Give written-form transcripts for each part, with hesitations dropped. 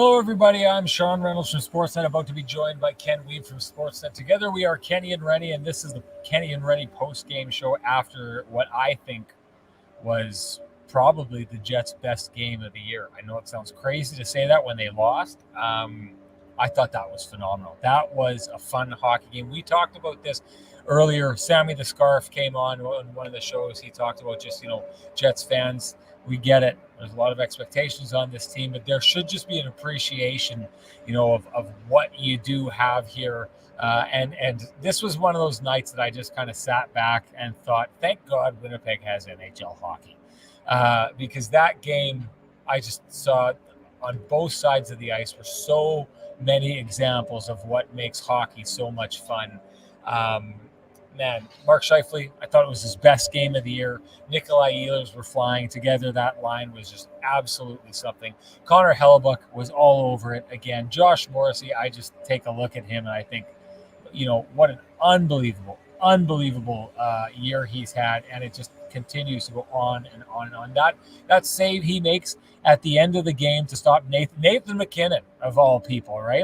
Hello, everybody. I'm Sean Reynolds from Sportsnet, about to be joined by Ken Weeb from Sportsnet. Together, we are Kenny and Renny, and this is the Kenny and Renny post-game show after what I think was probably the Jets' best game of the year. I know it sounds crazy to say that when they lost. I thought that was phenomenal. That was a fun hockey game. We talked about this earlier. Sammy the Scarf came on one of the shows. He talked about just, Jets fans. We get it. There's a lot of expectations on this team, but there should just be an appreciation, of what you do have here. And this was one of those nights that I just kind of sat back and thought, thank God Winnipeg has NHL hockey. Because that game, I just saw on both sides of the ice were so many examples of what makes hockey so much fun. Man, Mark Scheifele, I thought it was his best game of the year. Nikolai Ehlers were flying together. That line was just absolutely something. Connor Hellebuck was all over it again. Josh Morrissey, I just take a look at him and I think, what an unbelievable year he's had. And it just continues to go on and on and on. That save he makes at the end of the game to stop Nathan MacKinnon, of all people, right?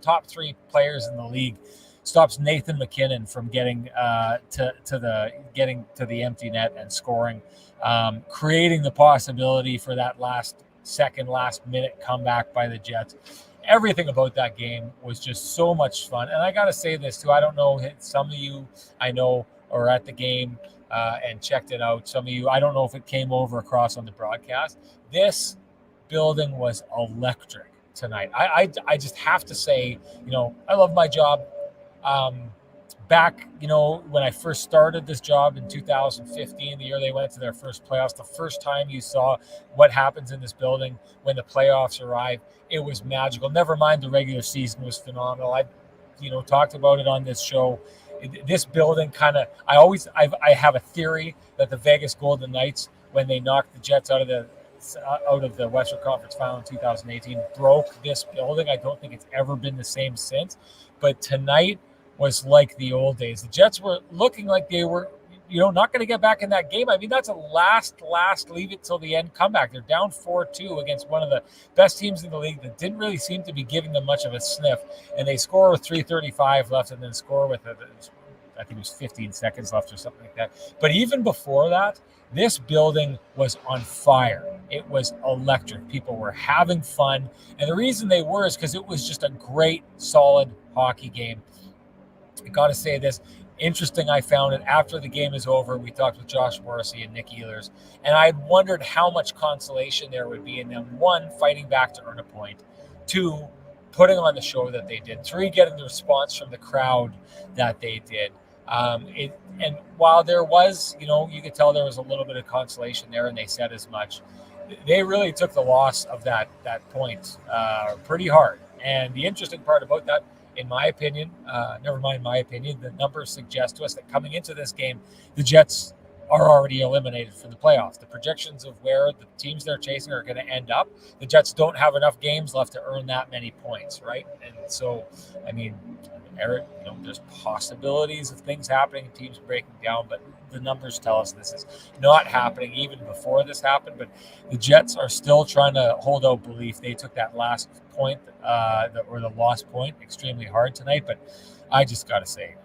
Top 3 players in the league. Stops Nathan MacKinnon from getting to the empty net and scoring, creating the possibility for that last minute comeback by the Jets. Everything about that game was just so much fun. And I got to say this too. I don't know, some of you I know are at the game and checked it out. Some of you, I don't know if it came over across on the broadcast. This building was electric tonight. I just have to say, I love my job. Back, when I first started this job in 2015, the year they went to their first playoffs, the first time you saw what happens in this building when the playoffs arrive, it was magical. Never mind the regular season was phenomenal. I've, talked about it on this show. This building I have a theory that the Vegas Golden Knights, when they knocked the Jets out of the Western Conference Final in 2018, broke this building. I don't think it's ever been the same since. But tonight was like the old days. The Jets were looking like they were, not going to get back in that game. I mean, that's a last leave it till the end comeback. They're down 4-2 against one of the best teams in the league that didn't really seem to be giving them much of a sniff. And they score with 3:35 left and then score with, I think it was 15 seconds left or something like that. But even before that, this building was on fire. It was electric. People were having fun. And the reason they were is because it was just a great, solid hockey game. I got to say this. Interesting, I found it after the game is over. We talked with Josh Morrissey and Nick Ehlers, and I had wondered how much consolation there would be in them. 1, fighting back to earn a point. 2, putting on the show that they did. 3, getting the response from the crowd that they did. And while there was, you could tell there was a little bit of consolation there, and they said as much. They really took the loss of that point pretty hard. And the interesting part about that, in my opinion, never mind my opinion, the numbers suggest to us that coming into this game, the Jets are already eliminated from the playoffs. The projections of where the teams they're chasing are going to end up, the Jets don't have enough games left to earn that many points, right? And so, I mean, Eric, there's possibilities of things happening, teams breaking down, but the numbers tell us this is not happening even before this happened. But the Jets are still trying to hold out belief. They took that last point or the lost point extremely hard tonight. But I just got to say,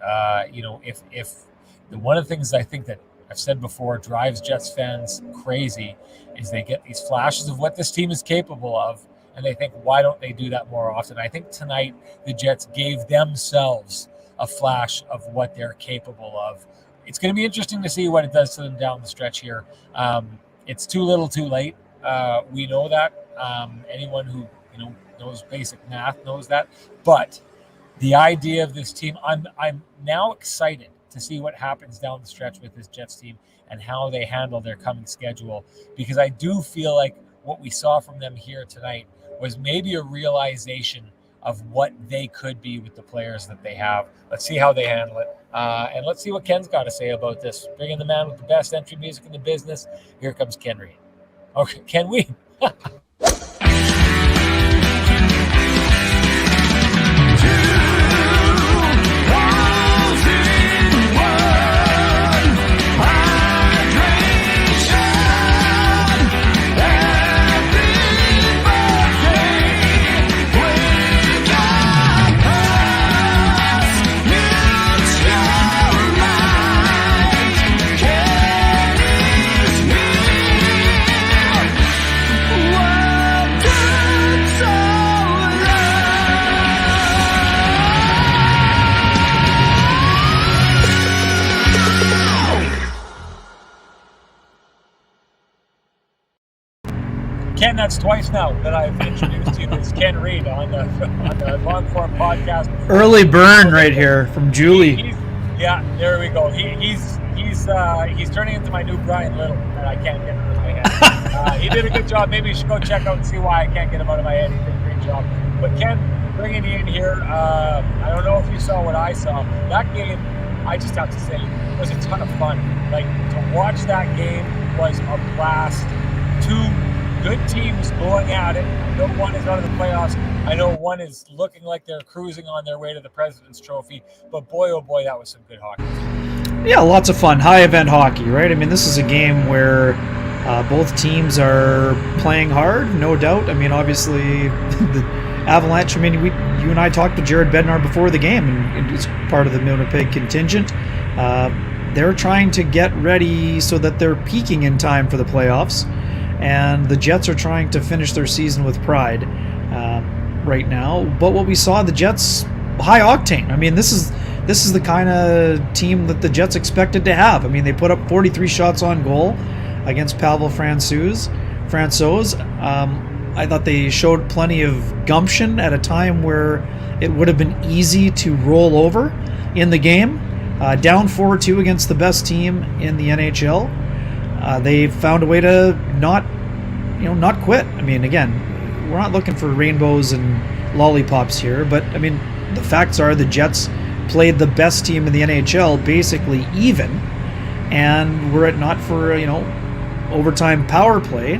if one of the things I think that I've said before drives Jets fans crazy is they get these flashes of what this team is capable of. And they think, why don't they do that more often? I think tonight the Jets gave themselves a flash of what they're capable of. It's going to be interesting to see what it does to them down the stretch here. It's too little too late. We know that. Anyone who knows basic math knows that. But the idea of this team, I'm now excited to see what happens down the stretch with this Jets team and how they handle their coming schedule, because I do feel like what we saw from them here tonight was maybe a realization of what they could be with the players that they have. Let's see how they handle it. And let's see what Ken's got to say about this. Bring in the man with the best entry music in the business. Here comes Ken Reed. Okay, Ken Weeb. Ken, that's twice now that I've introduced you. This is Ken Reed on the Long Form Podcast. Early burn right here from Julie. Yeah, there we go. He's turning into my new Brian Little that I can't get out of my head. He did a good job. Maybe you should go check out and see why I can't get him out of my head. He did a great job. But Ken, bringing you in here, I don't know if you saw what I saw. That game, I just have to say, was a ton of fun. Like, to watch that game was a blast. Two good teams going at it. I know one is out of the playoffs. I know one is looking like they're cruising on their way to the President's Trophy. But boy, oh boy, that was some good hockey. Yeah, lots of fun. High event hockey, right? I mean, this is a game where both teams are playing hard, no doubt. I mean, obviously, the Avalanche, I mean, you and I talked to Jared Bednar before the game, and it's part of the Winnipeg contingent. They're trying to get ready so that they're peaking in time for the playoffs. And the Jets are trying to finish their season with pride right now. But what we saw, the Jets, high octane. I mean, this is the kind of team that the Jets expected to have. I mean, they put up 43 shots on goal against Pavel Francouz. I thought they showed plenty of gumption at a time where it would have been easy to roll over in the game. Down 4-2 against the best team in the NHL. They found a way to not quit. I mean, again, we're not looking for rainbows and lollipops here, but I mean, the facts are the Jets played the best team in the NHL basically even, and were it not for overtime power play.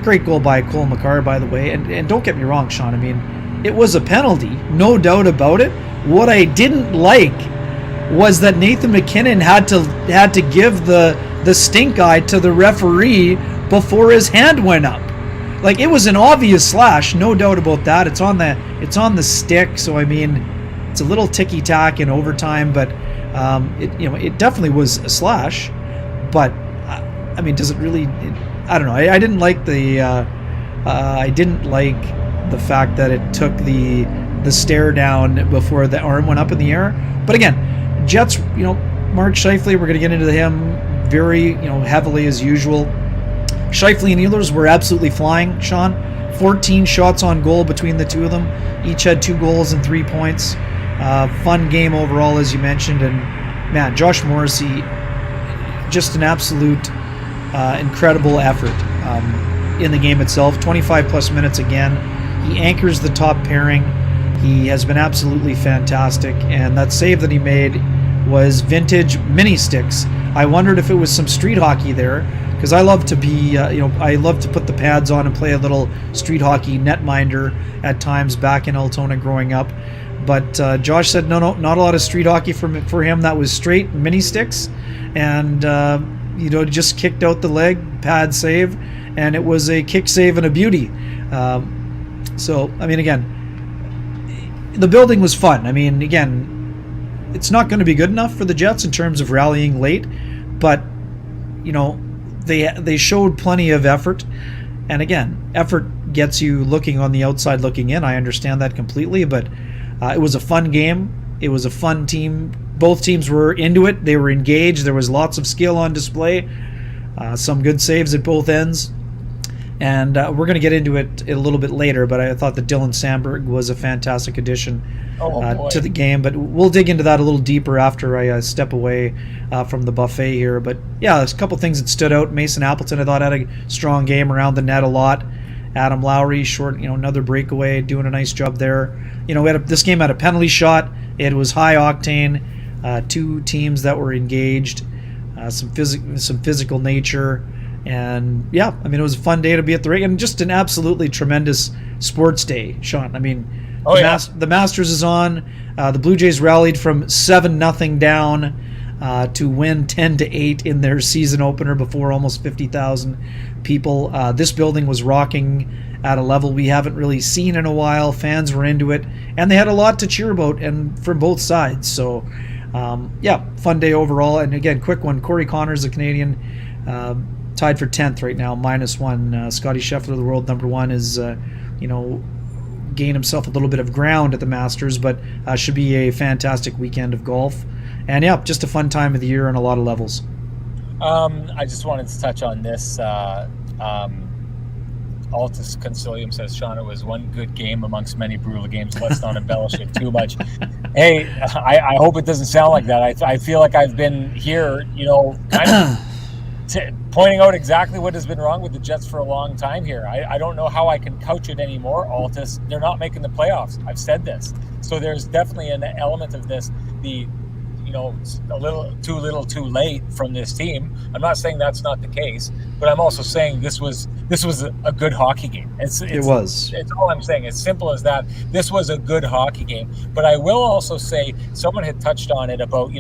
Great goal by Cole Makar, by the way, and don't get me wrong, Sean. I mean, it was a penalty, no doubt about it. What I didn't like was that Nathan McKinnon had to give the stink eye to the referee before his hand went up. Like, it was an obvious slash, no doubt about that. It's on the stick, so I mean, it's a little ticky-tack in overtime, but it definitely was a slash. But I mean, does it really? I don't know. I didn't like the fact that it took the stare down before the arm went up in the air. But again, Jets, Mark Scheifele, we're going to get into him very, heavily as usual. Scheifele and Ehlers were absolutely flying, Sean. 14 shots on goal between the two of them. Each had 2 goals and 3 points. Fun game overall, as you mentioned. And, man, Josh Morrissey, just an absolute incredible effort in the game itself. 25-plus minutes again. He anchors the top pairing. He has been absolutely fantastic. And that save that he made was vintage mini sticks. I wondered if it was some street hockey there, because I love to be, I love to put the pads on and play a little street hockey netminder at times back in Altona growing up. But Josh said, no, not a lot of street hockey for him. That was straight mini sticks, and just kicked out the leg, pad save, and it was a kick save and a beauty. So, I mean, again, the building was fun. I mean, again, it's not going to be good enough for the Jets in terms of rallying late, but they showed plenty of effort. And again, effort gets you looking on the outside looking in. I understand that completely, but it was a fun game. It was a fun team. Both teams were into it. They were engaged. There was lots of skill on display. Some good saves at both ends. And we're going to get into it a little bit later, but I thought that Dylan Sandberg was a fantastic addition to the game. But we'll dig into that a little deeper after I step away from the buffet here. But yeah, there's a couple things that stood out. Mason Appleton, I thought, had a strong game around the net a lot. Adam Lowry, short, another breakaway, doing a nice job there. This game had a penalty shot. It was high octane. 2 teams that were engaged. Some physical nature. And yeah, I mean, it was a fun day to be at the rink, and just an absolutely tremendous sports day, Sean. I mean, the Masters is on. The Blue Jays rallied from 7-0 down to win 10-8 in their season opener before almost 50,000 people. This building was rocking at a level we haven't really seen in a while. Fans were into it, and they had a lot to cheer about, and from both sides. So, fun day overall. And again, quick one: Corey Connors, the Canadian, tied for 10th right now, -1. Scotty Scheffler, the world number 1, is, gained himself a little bit of ground at the Masters, but should be a fantastic weekend of golf. And yeah, just a fun time of the year on a lot of levels. I just wanted to touch on this. Altus Concilium says, Sean, it was one good game amongst many brutal games. Let's not embellish it too much. Hey, I hope it doesn't sound like that. I feel like I've been here, kind of pointing out exactly what has been wrong with the Jets for a long time here. I don't know how I can couch it anymore, Altus. They're not making the playoffs. I've said this. So there's definitely an element of this, a little too late from this team. I'm not saying that's not the case, but I'm also saying this was a good hockey game. It was. It's all I'm saying. As simple as that. This was a good hockey game. But I will also say, someone had touched on it about,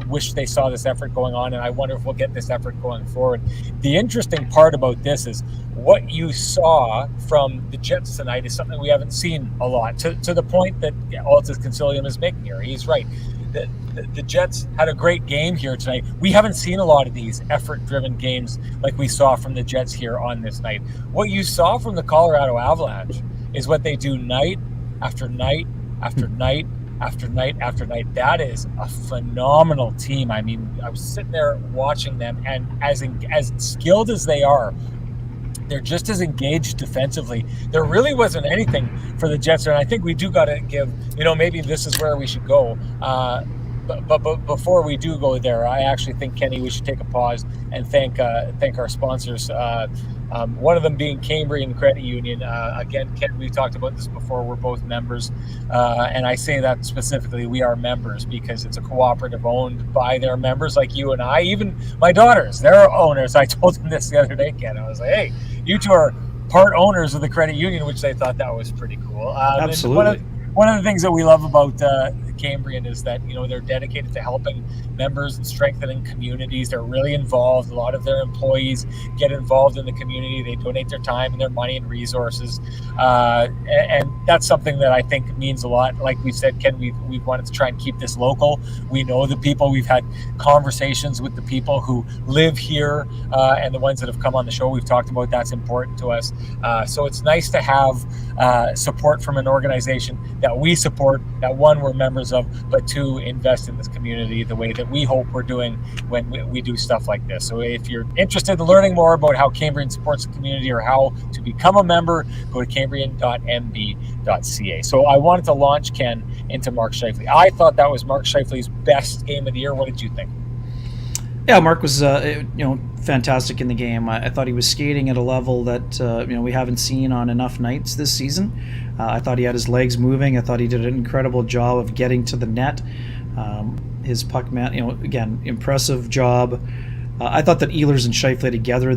wish they saw this effort going on, and I wonder if we'll get this effort going forward. The interesting part about this is what you saw from the Jets tonight is something we haven't seen a lot, to the point that Altus Concilium is making here. He's right. The Jets had a great game here tonight. We haven't seen a lot of these effort-driven games like we saw from the Jets here on this night. What you saw from the Colorado Avalanche is what they do night after night after night after night after night. That is a phenomenal team. I mean, I was sitting there watching them, and as skilled as they are, they're just as engaged defensively. There really wasn't anything for the Jets, and I think we do got to give, maybe this is where we should go. But before we do go there, I actually think, Kenny, we should take a pause and thank our sponsors. One of them being Cambrian Credit Union. Again, Ken, we talked about this before. We're both members, and I say that specifically. We are members because it's a cooperative owned by their members, like you and I. Even my daughters, they're owners. I told them this the other day, Ken. I was like, "Hey, you two are part owners of the credit union," which they thought that was pretty cool. Absolutely. One of the things that we love about Cambrian is that they're dedicated to helping members and strengthening communities. They're really involved. A lot of their employees get involved in the community. They donate their time and their money and resources, and that's something that I think means a lot. Like we said, Ken, we wanted to try and keep this local. We know the people. We've had conversations with the people who live here, and the ones that have come on the show. We've talked about that's important to us. So it's nice to have support from an organization that we support, that one, we're members of, but two, invest in this community the way that we hope we're doing when we do stuff like this. So if you're interested in learning more about how Cambrian supports the community or how to become a member, go to cambrian.mb.ca. So I wanted to launch, Ken, into Mark Scheifele. I thought that was Mark Scheifele's best game of the year. What did you think? Yeah, Mark was fantastic in the game. I thought he was skating at a level that we haven't seen on enough nights this season. I thought he had his legs moving. I thought he did an incredible job of getting to the net. His puck man, again, impressive job. I thought that Ehlers and Scheifele together,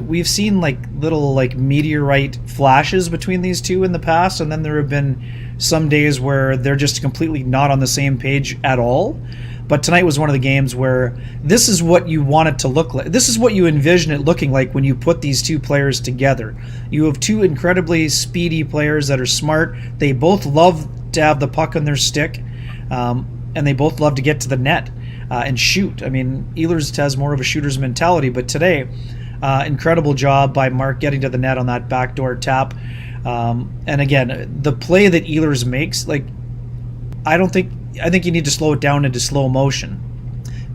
we've seen little meteorite flashes between these two in the past, and then there have been some days where they're just completely not on the same page at all. But tonight was one of the games where this is what you want it to look like. This is what you envision it looking like when you put these two players together. You have two incredibly speedy players that are smart. They both love to have the puck on their stick, and they both love to get to the net and shoot. I mean, Ehlers has more of a shooter's mentality, but today, incredible job by Mark getting to the net on that backdoor tap. And again, the play that Ehlers makes, I think you need to slow it down into slow motion,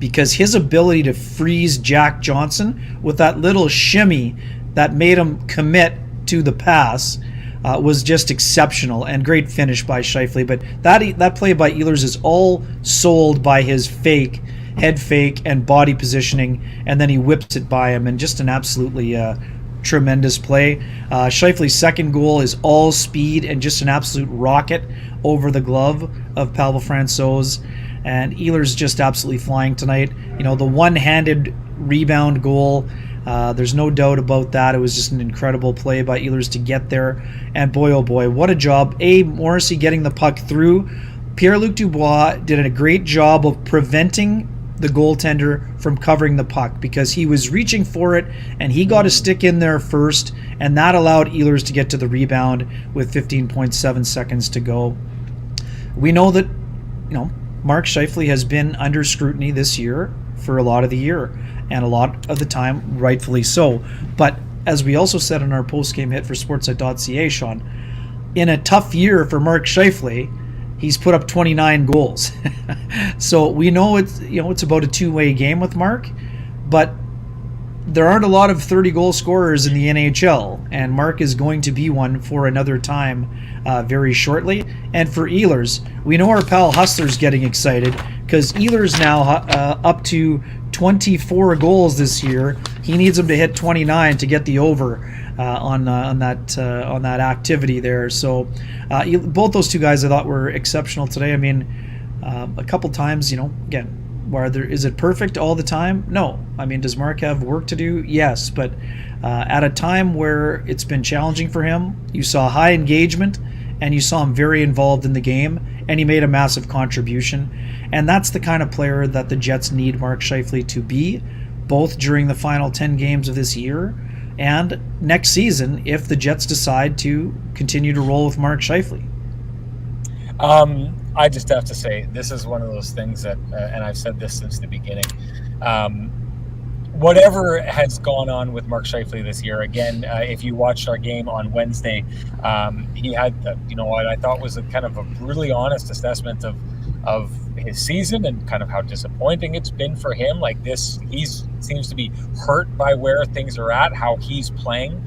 because his ability to freeze Jack Johnson with that little shimmy that made him commit to the pass was just exceptional, and great finish by Scheifele. But that play by Ehlers is all sold by his head fake and body positioning, and then he whips it by him, and just an absolutely tremendous play. Scheifele's second goal is all speed and just an absolute rocket over the glove of Pavel Francouz, and Ehlers just absolutely flying tonight. The one-handed rebound goal, there's no doubt about that. It was just an incredible play by Ehlers to get there, and boy oh boy, what a job. Morrissey getting the puck through. Pierre-Luc Dubois did a great job of preventing the goaltender from covering the puck, because he was reaching for it and he got a stick in there first, and that allowed Ehlers to get to the rebound with 15.7 seconds to go. We know that Mark Scheifele has been under scrutiny this year for a lot of the year, and a lot of the time rightfully so. But as we also said in our post-game hit for sportsite.ca, Sean, in a tough year for Mark Scheifele, he's put up 29 goals. So we know it's about a two-way game with Mark, but there aren't a lot of 30-goal scorers in the NHL, and Mark is going to be one for another time very shortly. And for Ehlers, we know our pal Hustler's getting excited because Ehlers now up to 24 goals this year. He needs him to hit 29 to get the over on that activity there. So both those two guys I thought were exceptional today. I mean, a couple times, again, is it perfect all the time? No. I mean, does Mark have work to do? Yes. But at a time where it's been challenging for him, you saw high engagement and you saw him very involved in the game, and he made a massive contribution. And that's the kind of player that the Jets need Mark Scheifele to be, both during the final 10 games of this year and next season if the Jets decide to continue to roll with Mark Scheifele. I just have to say, this is one of those things that, and I've said this since the beginning, whatever has gone on with Mark Scheifele this year, again, if you watched our game on Wednesday, he had, what I thought was a kind of a brutally honest assessment of his season and kind of how disappointing it's been for him. Like this, he seems to be hurt by where things are at, how he's playing.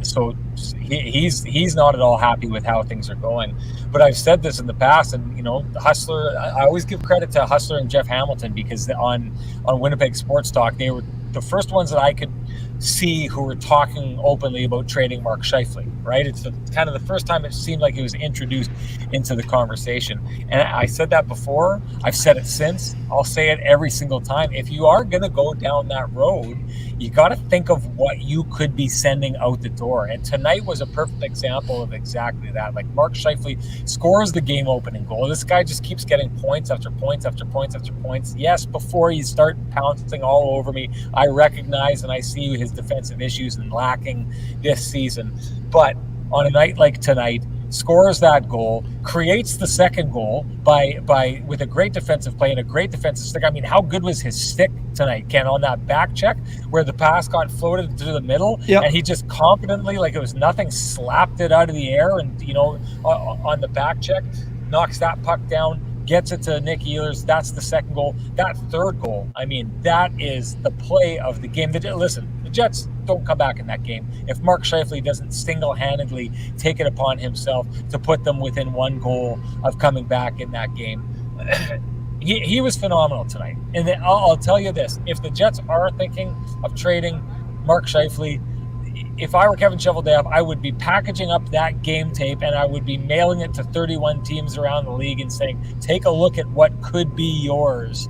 So he's not at all happy with how things are going. But I've said this in the past, and Hustler, I always give credit to Hustler and Jeff Hamilton, because on Winnipeg Sports Talk, they were the first ones that I could see who were talking openly about trading Mark Scheifele, right? It's kind of the first time it seemed like he was introduced into the conversation. And I said that before. I've said it since. I'll say it every single time. If you are going to go down that road, you got to think of what you could be sending out the door. And tonight was a perfect example of exactly that. Like, Mark Scheifele scores the game-opening goal. This guy just keeps getting points after points after points after points. Yes, before you start pouncing all over me, I recognize and I see his defensive issues and lacking this season. But on a night like tonight, scores that goal, creates the second goal by with a great defensive play and a great defensive stick. I mean, how good was his stick tonight, Ken, on that back check where the pass got floated to the middle? Yep. And he just confidently, like it was nothing, slapped it out of the air and, on the back check, knocks that puck down, gets it to Nick Ehlers. That's the second goal. That third goal, I mean, that is the play of the game. Listen, the Jets don't come back in that game if Mark Scheifele doesn't single-handedly take it upon himself to put them within one goal of coming back in that game. He was phenomenal tonight. And then I'll tell you this, if the Jets are thinking of trading Mark Scheifele, if I were Kevin Cheveldayoff, I would be packaging up that game tape and I would be mailing it to 31 teams around the league and saying, take a look at what could be yours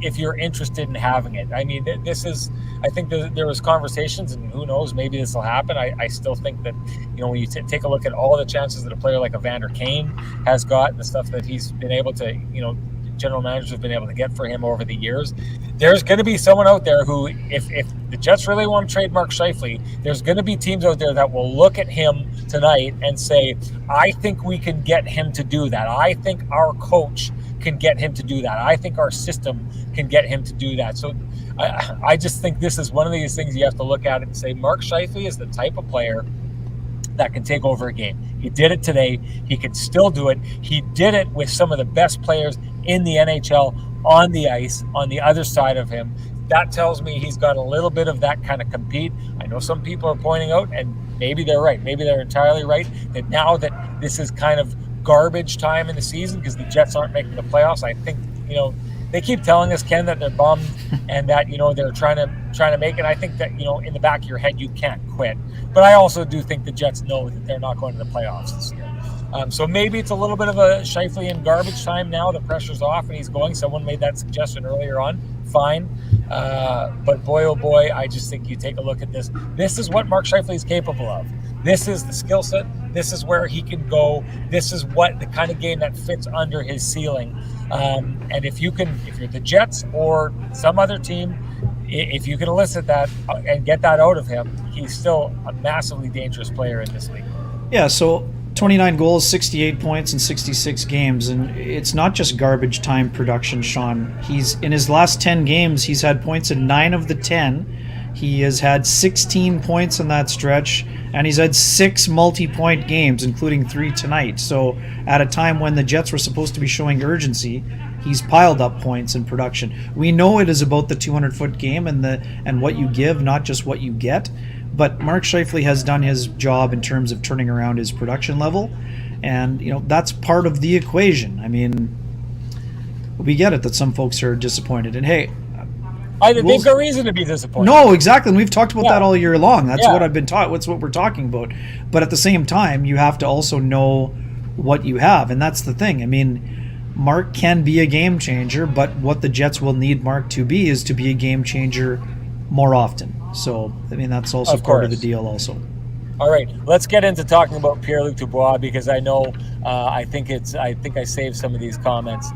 if you're interested in having it. I mean, I think there was conversations, and who knows, maybe this will happen. I still think that, when you take a look at all the chances that a player like Evander Kane has got and the stuff that he's been able to, general managers have been able to get for him over the years, there's going to be someone out there who, if the Jets really want to trade Mark Scheifele, there's going to be teams out there that will look at him tonight and say, I think we can get him to do that. I think our coach can get him to do that. I think our system can get him to do that. So I just think this is one of these things you have to look at and say, Mark Scheifele is the type of player that can take over a game. He did it today. He can still do it. He did it with some of the best players in the NHL on the ice, on the other side of him. That tells me he's got a little bit of that kind of compete. I know some people are pointing out, and maybe they're right. Maybe they're entirely right, that now that this is kind of garbage time in the season because the Jets aren't making the playoffs, I think, they keep telling us, Ken, that they're bummed and that, they're trying to make it. I think that, in the back of your head, you can't quit. But I also do think the Jets know that they're not going to the playoffs this year. So maybe it's a little bit of a Scheifele in garbage time now. The pressure's off and he's going. Someone made that suggestion earlier on. Fine. But boy, oh boy, I just think you take a look at this. This is what Mark Scheifele is capable of. This is the skill set. This is where he can go. This is what the kind of game that fits under his ceiling. And if you're the Jets or some other team, if you can elicit that and get that out of him, he's still a massively dangerous player in this league. Yeah, so 29 goals, 68 points in 66 games, and it's not just garbage time production, Sean. He's in his last 10 games, he's had points in 9 of the 10. He has had 16 points in that stretch, and he's had 6 multi-point games, including 3 tonight. So at a time when the Jets were supposed to be showing urgency, he's piled up points in production. We know it is about the 200-foot game and what you give, not just what you get. But Mark Scheifele has done his job in terms of turning around his production level, and that's part of the equation. I mean, we get it that some folks are disappointed, and hey, they've got reason to be disappointed. No, exactly. And we've talked about that all year long. That's what I've been taught. What's what we're talking about. But at the same time, you have to also know what you have. And that's the thing. I mean, Mark can be a game changer, but what the Jets will need Mark to be is to be a game changer more often. So, I mean, that's also part of the deal also. All right, let's get into talking about Pierre-Luc Dubois, because I know I think I saved some of these comments.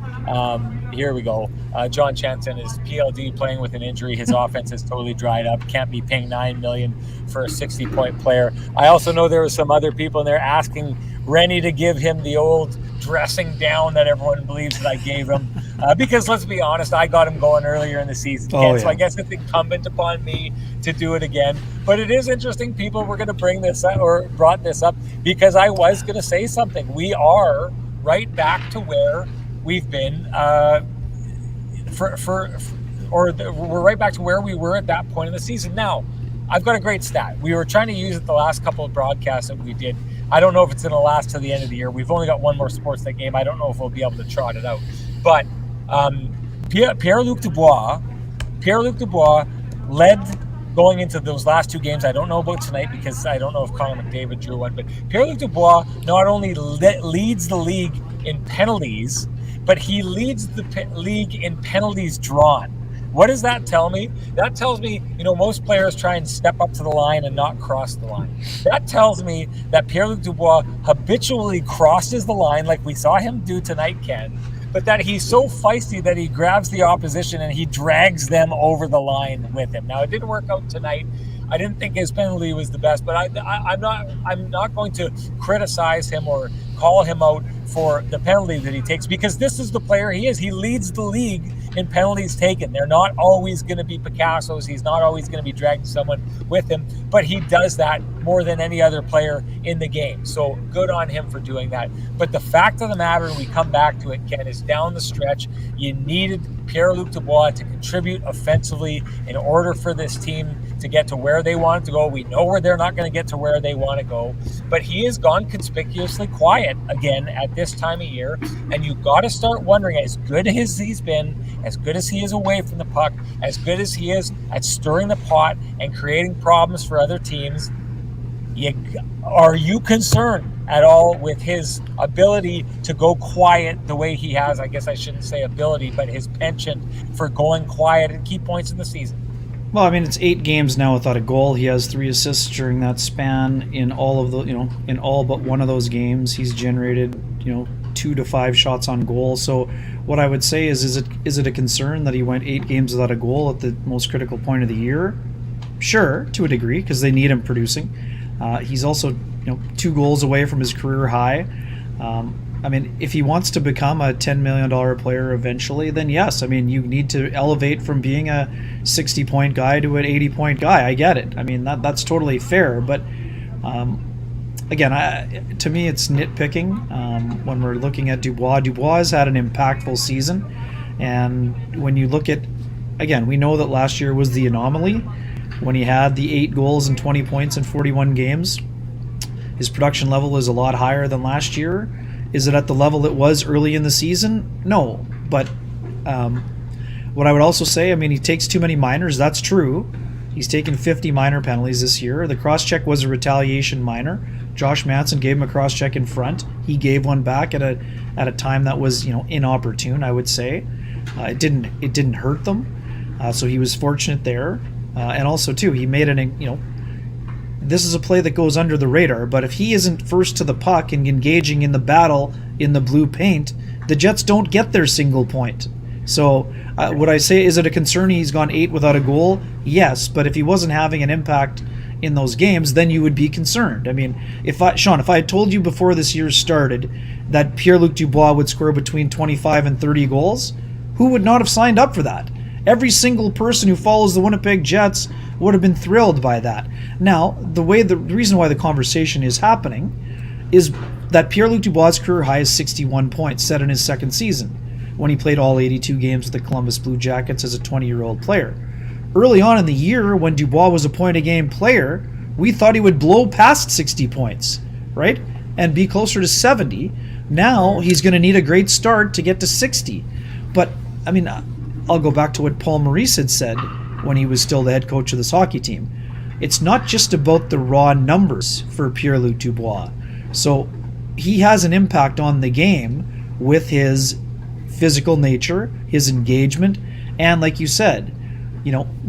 Here we go. John Chanson is PLD playing with an injury. His offense is totally dried up. Can't be paying $9 million for a 60-point player. I also know there were some other people in there asking Renny to give him the old dressing down that everyone believes that I gave him. Because let's be honest, I got him going earlier in the season. So I guess it's incumbent upon me to do it again. But it is interesting. People were going to bring this up or brought this up because I was going to say something. We are right back to where we've been we're right back to where we were at that point in the season. Now, I've got a great stat. We were trying to use it the last couple of broadcasts that we did. I don't know if it's going to last to the end of the year. We've only got one more Sportsnet game. I don't know if we'll be able to trot it out. But Pierre-Luc Dubois led going into those last 2 games. I don't know about tonight because I don't know if Connor McDavid drew one. But Pierre-Luc Dubois not only leads the league in penalties, but he leads the league in penalties drawn. What does that tell me? That tells me, most players try and step up to the line and not cross the line. That tells me that Pierre-Luc Dubois habitually crosses the line like we saw him do tonight, Ken, but that he's so feisty that he grabs the opposition and he drags them over the line with him. Now, it didn't work out tonight. I didn't think his penalty was the best, but I'm not going to criticize him or call him out for the penalty that he takes, because this is the player he is. He leads the league in penalties taken. They're not always going to be Picasso's. He's not always going to be dragging someone with him, but he does that more than any other player in the game. So good on him for doing that. But the fact of the matter, and we come back to it, Ken, is down the stretch, you needed Pierre-Luc Dubois to contribute offensively in order for this team to get to where they wanted to go. We know where they're not going to get to where they want to go, but he has gone conspicuously quiet again at this time of year, and you've got to start wondering, as good as he's been, as good as he is away from the puck, as good as he is at stirring the pot and creating problems for other teams, are you concerned at all with his ability to go quiet the way he has? I guess I shouldn't say ability, but his penchant for going quiet at key points in the season. Well, I mean, it's 8 games now without a goal. He has 3 assists during that span. In all of the, in all but one of those games, he's generated, 2 to 5 shots on goal. So, what I would say is it a concern that he went 8 games without a goal at the most critical point of the year? Sure, to a degree, because they need him producing. He's also, 2 goals away from his career high. I mean, if he wants to become a $10 million player eventually, then yes. I mean, you need to elevate from being a 60-point guy to an 80-point guy. I get it. I mean, that's totally fair. But again, to me, it's nitpicking when we're looking at Dubois. Dubois has had an impactful season. And when you look at, again, we know that last year was the anomaly when he had the 8 goals and 20 points in 41 games. His production level is a lot higher than last year. Is it at the level it was early in the season? No. But what I would also say, I mean, he takes too many minors. That's true. He's taken 50 minor penalties this year. The cross-check was a retaliation minor. Josh Manson gave him a cross-check in front. He gave one back at a time that was, inopportune, I would say. It didn't hurt them. So he was fortunate there. And also, too, he made this is a play that goes under the radar, but if he isn't first to the puck and engaging in the battle in the blue paint, the Jets don't get their single point. So would I say, is it a concern he's gone 8 without a goal? Yes, but if he wasn't having an impact in those games, then you would be concerned. I mean, if I had told you before this year started that Pierre-Luc Dubois would score between 25 and 30 goals, who would not have signed up for that? Every single person who follows the Winnipeg Jets would have been thrilled by that. Now, the reason why the conversation is happening is that Pierre-Luc Dubois' career high is 61 points, set in his second season, when he played all 82 games with the Columbus Blue Jackets as a 20-year-old player. Early on in the year, when Dubois was a point-a-game player, we thought he would blow past 60 points, right? And be closer to 70. Now he's going to need a great start to get to 60. But, I mean, I'll go back to what Paul Maurice had said when he was still the head coach of this hockey team. It's not just about the raw numbers for Pierre-Luc Dubois. So he has an impact on the game with his physical nature, his engagement, and like you said,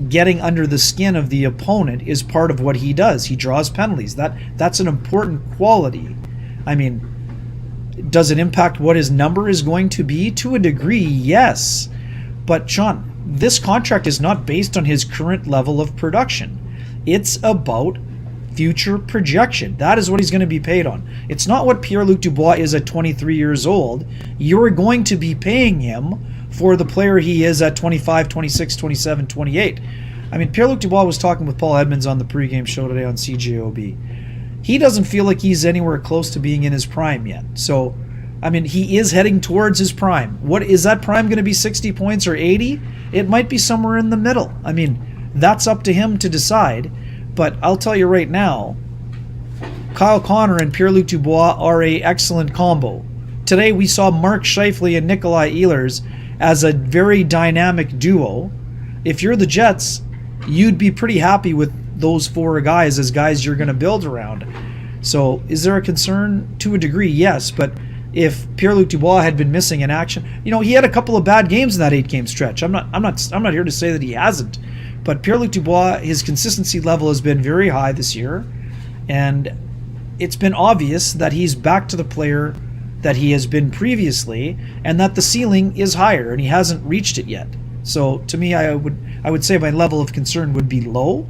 getting under the skin of the opponent is part of what he does. He draws penalties. That's an important quality. I mean, does it impact what his number is going to be? To a degree, yes. But Sean, this contract is not based on his current level of production. It's about future projection. That is what he's going to be paid on. It's not what Pierre-Luc Dubois is at 23 years old. You're going to be paying him for the player he is at 25, 26, 27, 28. I mean, Pierre-Luc Dubois was talking with Paul Edmonds on the pregame show today on CJOB. He doesn't feel like he's anywhere close to being in his prime yet. So, I mean, he is heading towards his prime. What is that prime going to be, 60 points or 80? It might be somewhere in the middle. I mean, that's up to him to decide. But I'll tell you right now, Kyle Connor and Pierre-Luc Dubois are an excellent combo. Today we saw Mark Scheifele and Nikolai Ehlers as a very dynamic duo. If you're the Jets, you'd be pretty happy with those four guys as guys you're going to build around. So is there a concern? To a degree, yes. But if Pierre-Luc Dubois had been missing in action, he had a couple of bad games in that 8-game stretch. I'm not here to say that he hasn't. But Pierre-Luc Dubois, his consistency level has been very high this year, and it's been obvious that he's back to the player that he has been previously, and that the ceiling is higher, and he hasn't reached it yet. So to me, I would say my level of concern would be low,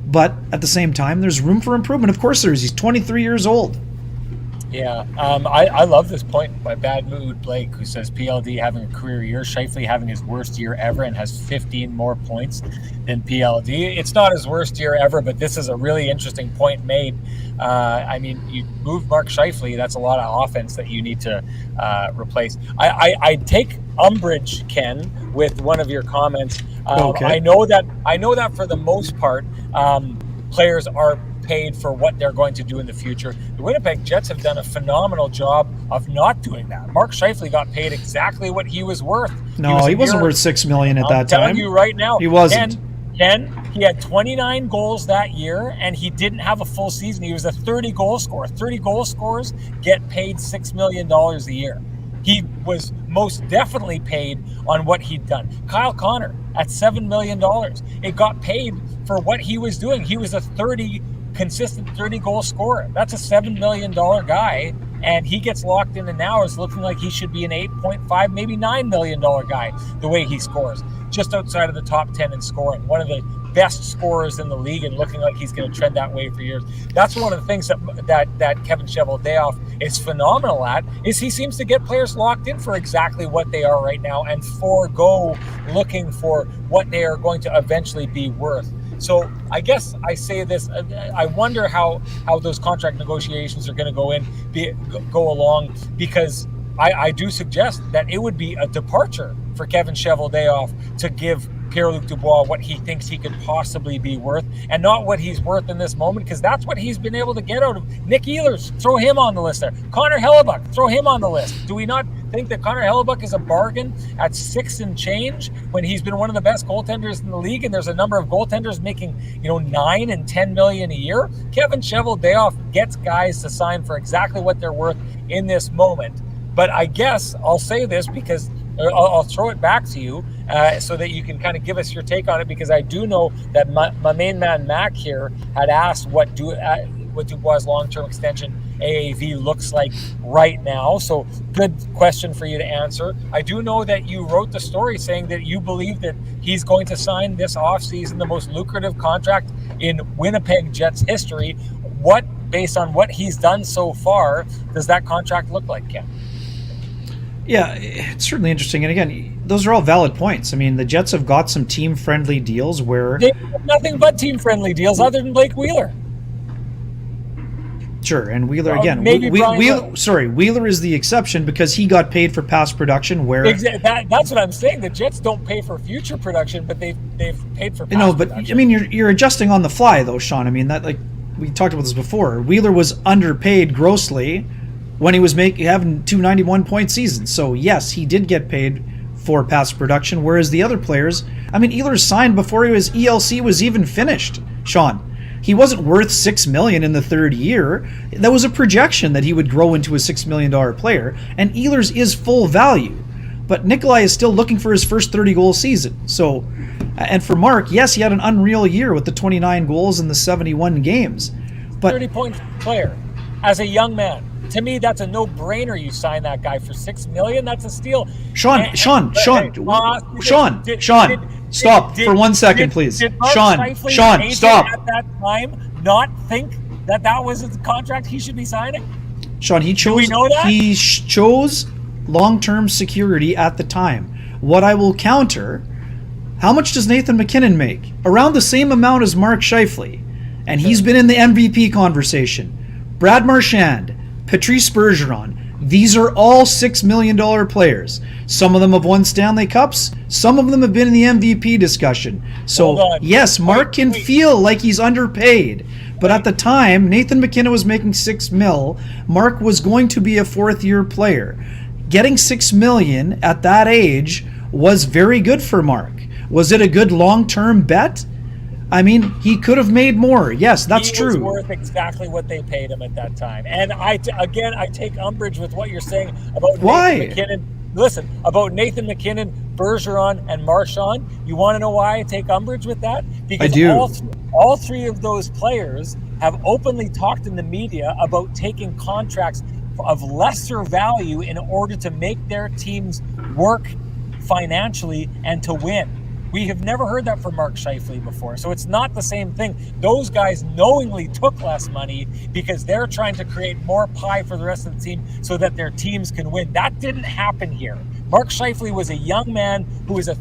but at the same time, there's room for improvement. Of course there is. He's 23 years old. Yeah, I love this point by Bad Mood Blake, who says PLD having a career year, Scheifele having his worst year ever and has 15 more points than PLD. It's not his worst year ever, but this is a really interesting point made. I mean, you move Mark Scheifele, that's a lot of offense that you need to replace. I take umbrage, Ken, with one of your comments. Okay. I know that for the most part, players are paid for what they're going to do in the future. The Winnipeg Jets have done a phenomenal job of not doing that. Mark Scheifele got paid exactly what he was worth. No, he wasn't worth $6 million at that time. I'm telling you right now, he wasn't. Ken, he had 29 goals that year, and he didn't have a full season. He was a 30 goal scorer. 30 goal scorers get paid $6 million a year. He was most definitely paid on what he'd done. Kyle Connor at $7 million. It got paid for what he was doing. He was a consistent 30 goal scorer. That's a $7 million guy, and he gets locked in, and now is looking like he should be an $8.5, maybe $9 million guy the way he scores. Just outside of the top 10 in scoring. One of the best scorers in the league, and looking like he's going to trend that way for years. That's one of the things that Kevin Cheveldayoff is phenomenal at, is he seems to get players locked in for exactly what they are right now and forego looking for what they are going to eventually be worth. So I guess I say this, I wonder how those contract negotiations are going to go along, because I do suggest that it would be a departure for Kevin Cheveldayoff to give Pierre-Luc Dubois what he thinks he could possibly be worth, and not what he's worth in this moment, because that's what he's been able to get out of Nick Ehlers. Throw him on the list there. Connor Hellebuck, throw him on the list. Do we not think that Connor Hellebuck is a bargain at 6 and change when he's been one of the best goaltenders in the league, and there's a number of goaltenders making 9 and 10 million a year? Kevin Cheveldayoff gets guys to sign for exactly what they're worth in this moment. But I guess I'll say this, because I'll throw it back to you so that you can kind of give us your take on it, because I do know that my main man Mac here had asked what Dubois' long-term extension AAV looks like right now. So good question for you to answer. I do know that you wrote the story saying that you believe that he's going to sign this offseason the most lucrative contract in Winnipeg Jets history. Based on what he's done so far, does that contract look like, Ken? Yeah, it's certainly interesting. And again, those are all valid points. I mean, the Jets have got some team-friendly deals where... They have nothing but team-friendly deals other than Blake Wheeler. Sure, and Wheeler again. Maybe Wheeler is the exception because he got paid for past production. Where that's what I'm saying. The Jets don't pay for future production, but they've paid for past production. I mean, you're adjusting on the fly though, Sean. I mean that, like, we talked about this before. Wheeler was underpaid grossly when he was having 291-point seasons. So yes, he did get paid for past production, whereas the other players, I mean, Wheeler signed before his ELC was even finished, Sean. He wasn't worth $6 million in the third year. That was a projection that he would grow into a $6 million player, and Ehlers is full value. But Nikolai is still looking for his first 30-goal season. So, and for Mark, yes, he had an unreal year with the 29 goals in the 71 games. But 30-point player as a young man. To me, that's a no-brainer. You sign that guy for $6 million. That's a steal. Sean, stop for 1 second, please. Did Sean, stop. At that time, not think that was the contract he should be signing. Sean, he chose. Do we know that? He chose long-term security at the time. What I will counter: how much does Nathan MacKinnon make? Around the same amount as Mark Scheifele, and he's been in the MVP conversation. Brad Marchand, Patrice Bergeron, these are all $6 million players. Some of them have won Stanley Cups. Some of them have been in the MVP discussion. So, yes, Mark can feel like he's underpaid. But at the time, Nathan MacKinnon was making $6 million. Mark was going to be a fourth-year player. Getting $6 million at that age was very good for Mark. Was it a good long-term bet? I mean, he could have made more. Yes, that's true. He was worth exactly what they paid him at that time. And I take umbrage with what you're saying about Nathan MacKinnon. Listen, about Nathan MacKinnon, Bergeron, and Marchand. You want to know why I take umbrage with that? Because I do. All three of those players have openly talked in the media about taking contracts of lesser value in order to make their teams work financially and to win. We have never heard that from Mark Scheifele before, so it's not the same thing. Those guys knowingly took less money because they're trying to create more pie for the rest of the team so that their teams can win. That didn't happen here. Mark Scheifele was a young man who was a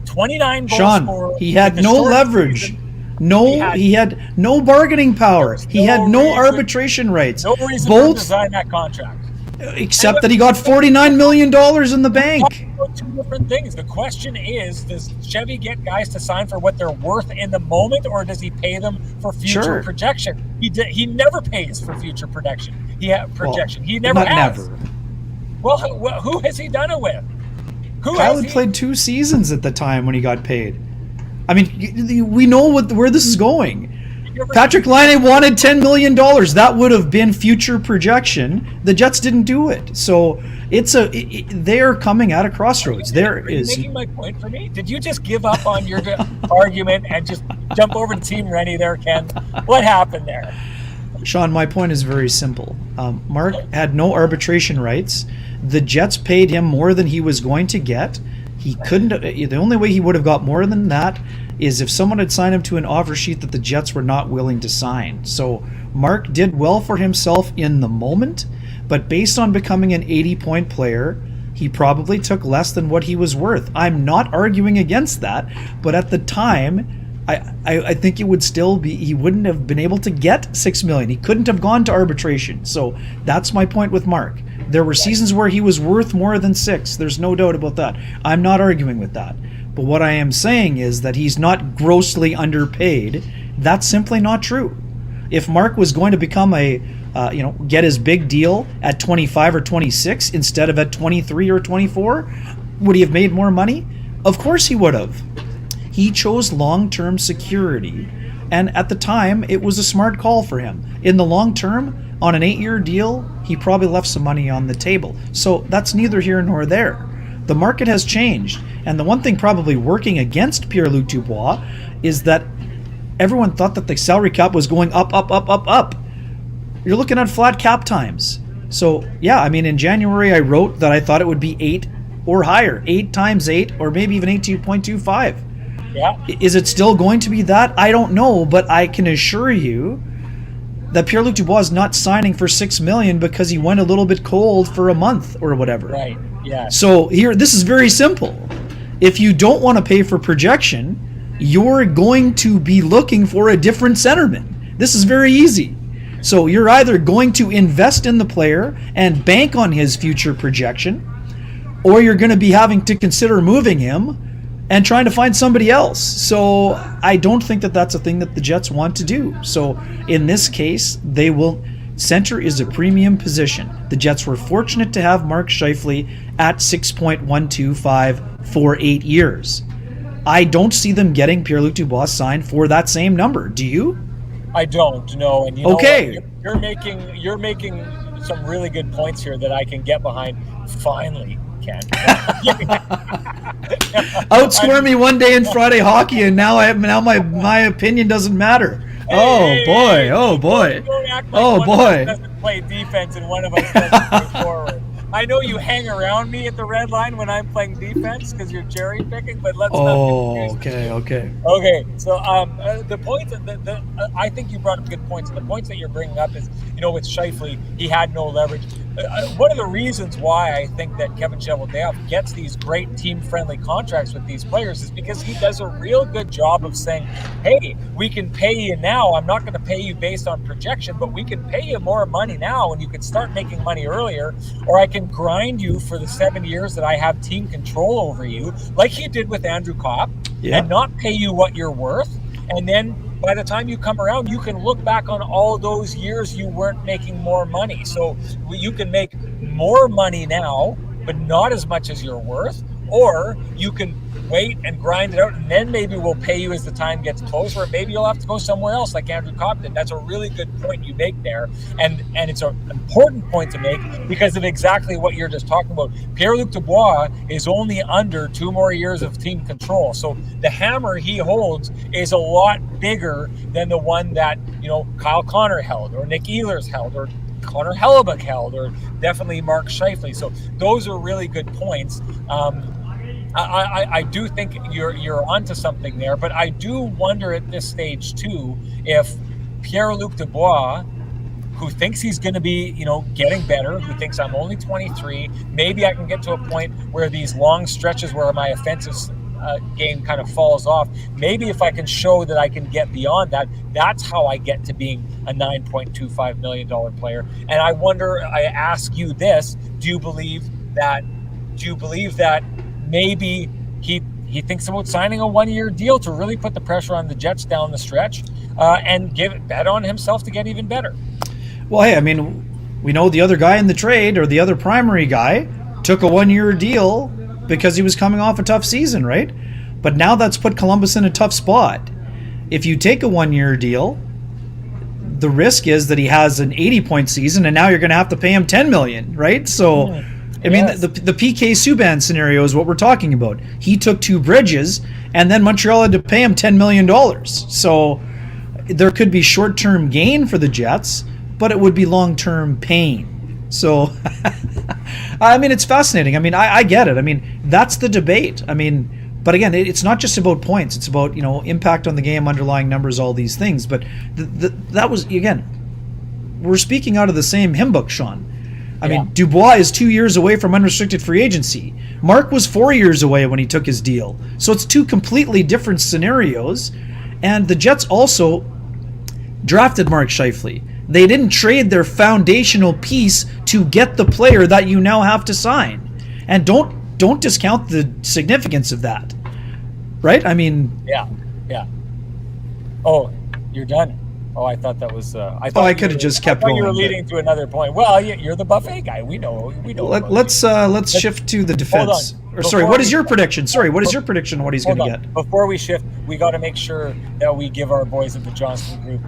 29 goal scorer. He had no leverage. He had no bargaining power. He had no arbitration rights. No reason to design that contract. Except that he got $49 million in the bank. Two different things. The question is, does Chevy get guys to sign for what they're worth in the moment, or does he pay them for future projection? He never pays for future projection. He never has. Never. Well, who has he done it with? Kyle had played 2 seasons at the time when he got paid. I mean, we know where this is going. Patrick Laine wanted $10 million. That would have been future projection. The Jets didn't do it. So they're coming at a crossroads. Are you making my point for me? Did you just give up on your argument and just jump over to Team Renny there, Ken? What happened there? Sean, my point is very simple. Mark had no arbitration rights. The Jets paid him more than he was going to get. He couldn't. The only way he would have got more than that is if someone had signed him to an offer sheet that the Jets were not willing to sign. So Mark did well for himself in the moment, but based on becoming an 80-point player, he probably took less than what he was worth. I'm not arguing against that, but at the time, I think it would still be, he wouldn't have been able to get $6 million. He couldn't have gone to arbitration. So that's my point with Mark. There were seasons where he was worth more than 6. There's no doubt about that. I'm not arguing with that. But what I am saying is that he's not grossly underpaid. That's simply not true. If Mark was going to become get his big deal at 25 or 26 instead of at 23 or 24, would he have made more money? Of course he would have. He chose long-term security, and at the time, it was a smart call for him. In the long term, on an 8-year deal, he probably left some money on the table. So that's neither here nor there. The market has changed, and the one thing probably working against Pierre-Luc Dubois is that everyone thought that the salary cap was going up, up, up, up, up. You're looking at flat cap times. So, yeah, I mean, in January, I wrote that I thought it would be 8 or higher, 8 times 8, or maybe even 18.25. Yeah. Is it still going to be that? I don't know, but I can assure you that Pierre-Luc Dubois is not signing for $6 million because he went a little bit cold for a month or whatever. Right. Yeah. So here, this is very simple. If you don't want to pay for projection, you're going to be looking for a different centerman. This is very easy. So you're either going to invest in the player and bank on his future projection, or you're going to be having to consider moving him and trying to find somebody else. So I don't think that that's a thing that the Jets want to do. So in this case, they will. Center is a premium position. The Jets were fortunate to have Mark Scheifele at 6.125 for 8 years. I don't see them getting Pierre-Luc Dubois signed for that same number. Do you? I don't know. And you know okay. What? You're making some really good points here that I can get behind. Finally, Ken. Outscore me one day in Friday hockey, and now my opinion doesn't matter. Oh boy! Oh boy! Doesn't play defense, and one of us doesn't play forward. I know you hang around me at the red line when I'm playing defense because you're cherry picking, but let's not. Okay. So the points that I think you brought up good points. The points that you're bringing up is, with Scheifele, he had no leverage. One of the reasons why I think that Kevin Cheveldayoff gets these great team-friendly contracts with these players is because he does a real good job of saying, hey, we can pay you now. I'm not going to pay you based on projection, but we can pay you more money now and you can start making money earlier, or I can grind you for the 7 years that I have team control over you, like he did with Andrew Kopp, and not pay you what you're worth. And then by the time you come around, you can look back on all those years you weren't making more money. So you can make more money now, but not as much as you're worth, or you can wait and grind it out, and then maybe we'll pay you as the time gets closer, or maybe you'll have to go somewhere else like Andrew Kopp did. That's a really good point you make there, and it's an important point to make because of exactly what you're just talking about. Pierre-Luc Dubois is only under 2 more years of team control, so the hammer he holds is a lot bigger than the one that Kyle Connor held, or Nick Ehlers held, or Connor Hellebuck held, or definitely Mark Scheifele. So those are really good points. I do think you're onto something there, but I do wonder at this stage too if Pierre-Luc Dubois, who thinks he's going to be, getting better, who thinks I'm only 23, maybe I can get to a point where these long stretches where my offensive game kind of falls off. Maybe if I can show that I can get beyond that, that's how I get to being a $9.25 million player. And I wonder, I ask you this, do you believe that maybe he thinks about signing a 1-year deal to really put the pressure on the Jets down the stretch and bet on himself to get even better? Well, hey, I mean, we know the other guy in the trade, or the other primary guy, took a 1-year deal because he was coming off a tough season, right? But now that's put Columbus in a tough spot. If you take a 1-year deal, the risk is that he has an 80-point season, and now you're going to have to pay him $10 million, right? So, I mean, the PK Subban scenario is what we're talking about. He took 2 bridges, and then Montreal had to pay him $10 million. So there could be short-term gain for the Jets, but it would be long-term pain. So, I mean, it's fascinating. I mean, I get it. I mean, that's the debate. I mean, but again, it's not just about points. It's about, impact on the game, underlying numbers, all these things. But that was, again, we're speaking out of the same hymn book, Sean. I mean, Dubois is 2 years away from unrestricted free agency. Mark was 4 years away when he took his deal. So it's 2 completely different scenarios. And the Jets also drafted Mark Scheifele. They didn't trade their foundational piece to get the player that you now have to sign. And don't discount the significance of that. Right? I mean... Yeah. Oh, you're done. Oh, I thought that was... I could have just kept going. You were leading to another point. Well, you're the buffet guy. We know. Let's shift to the defense. What is your prediction? What is your prediction on what he's going to get? Before we shift, we got to make sure that we give our boys at the Johnston Group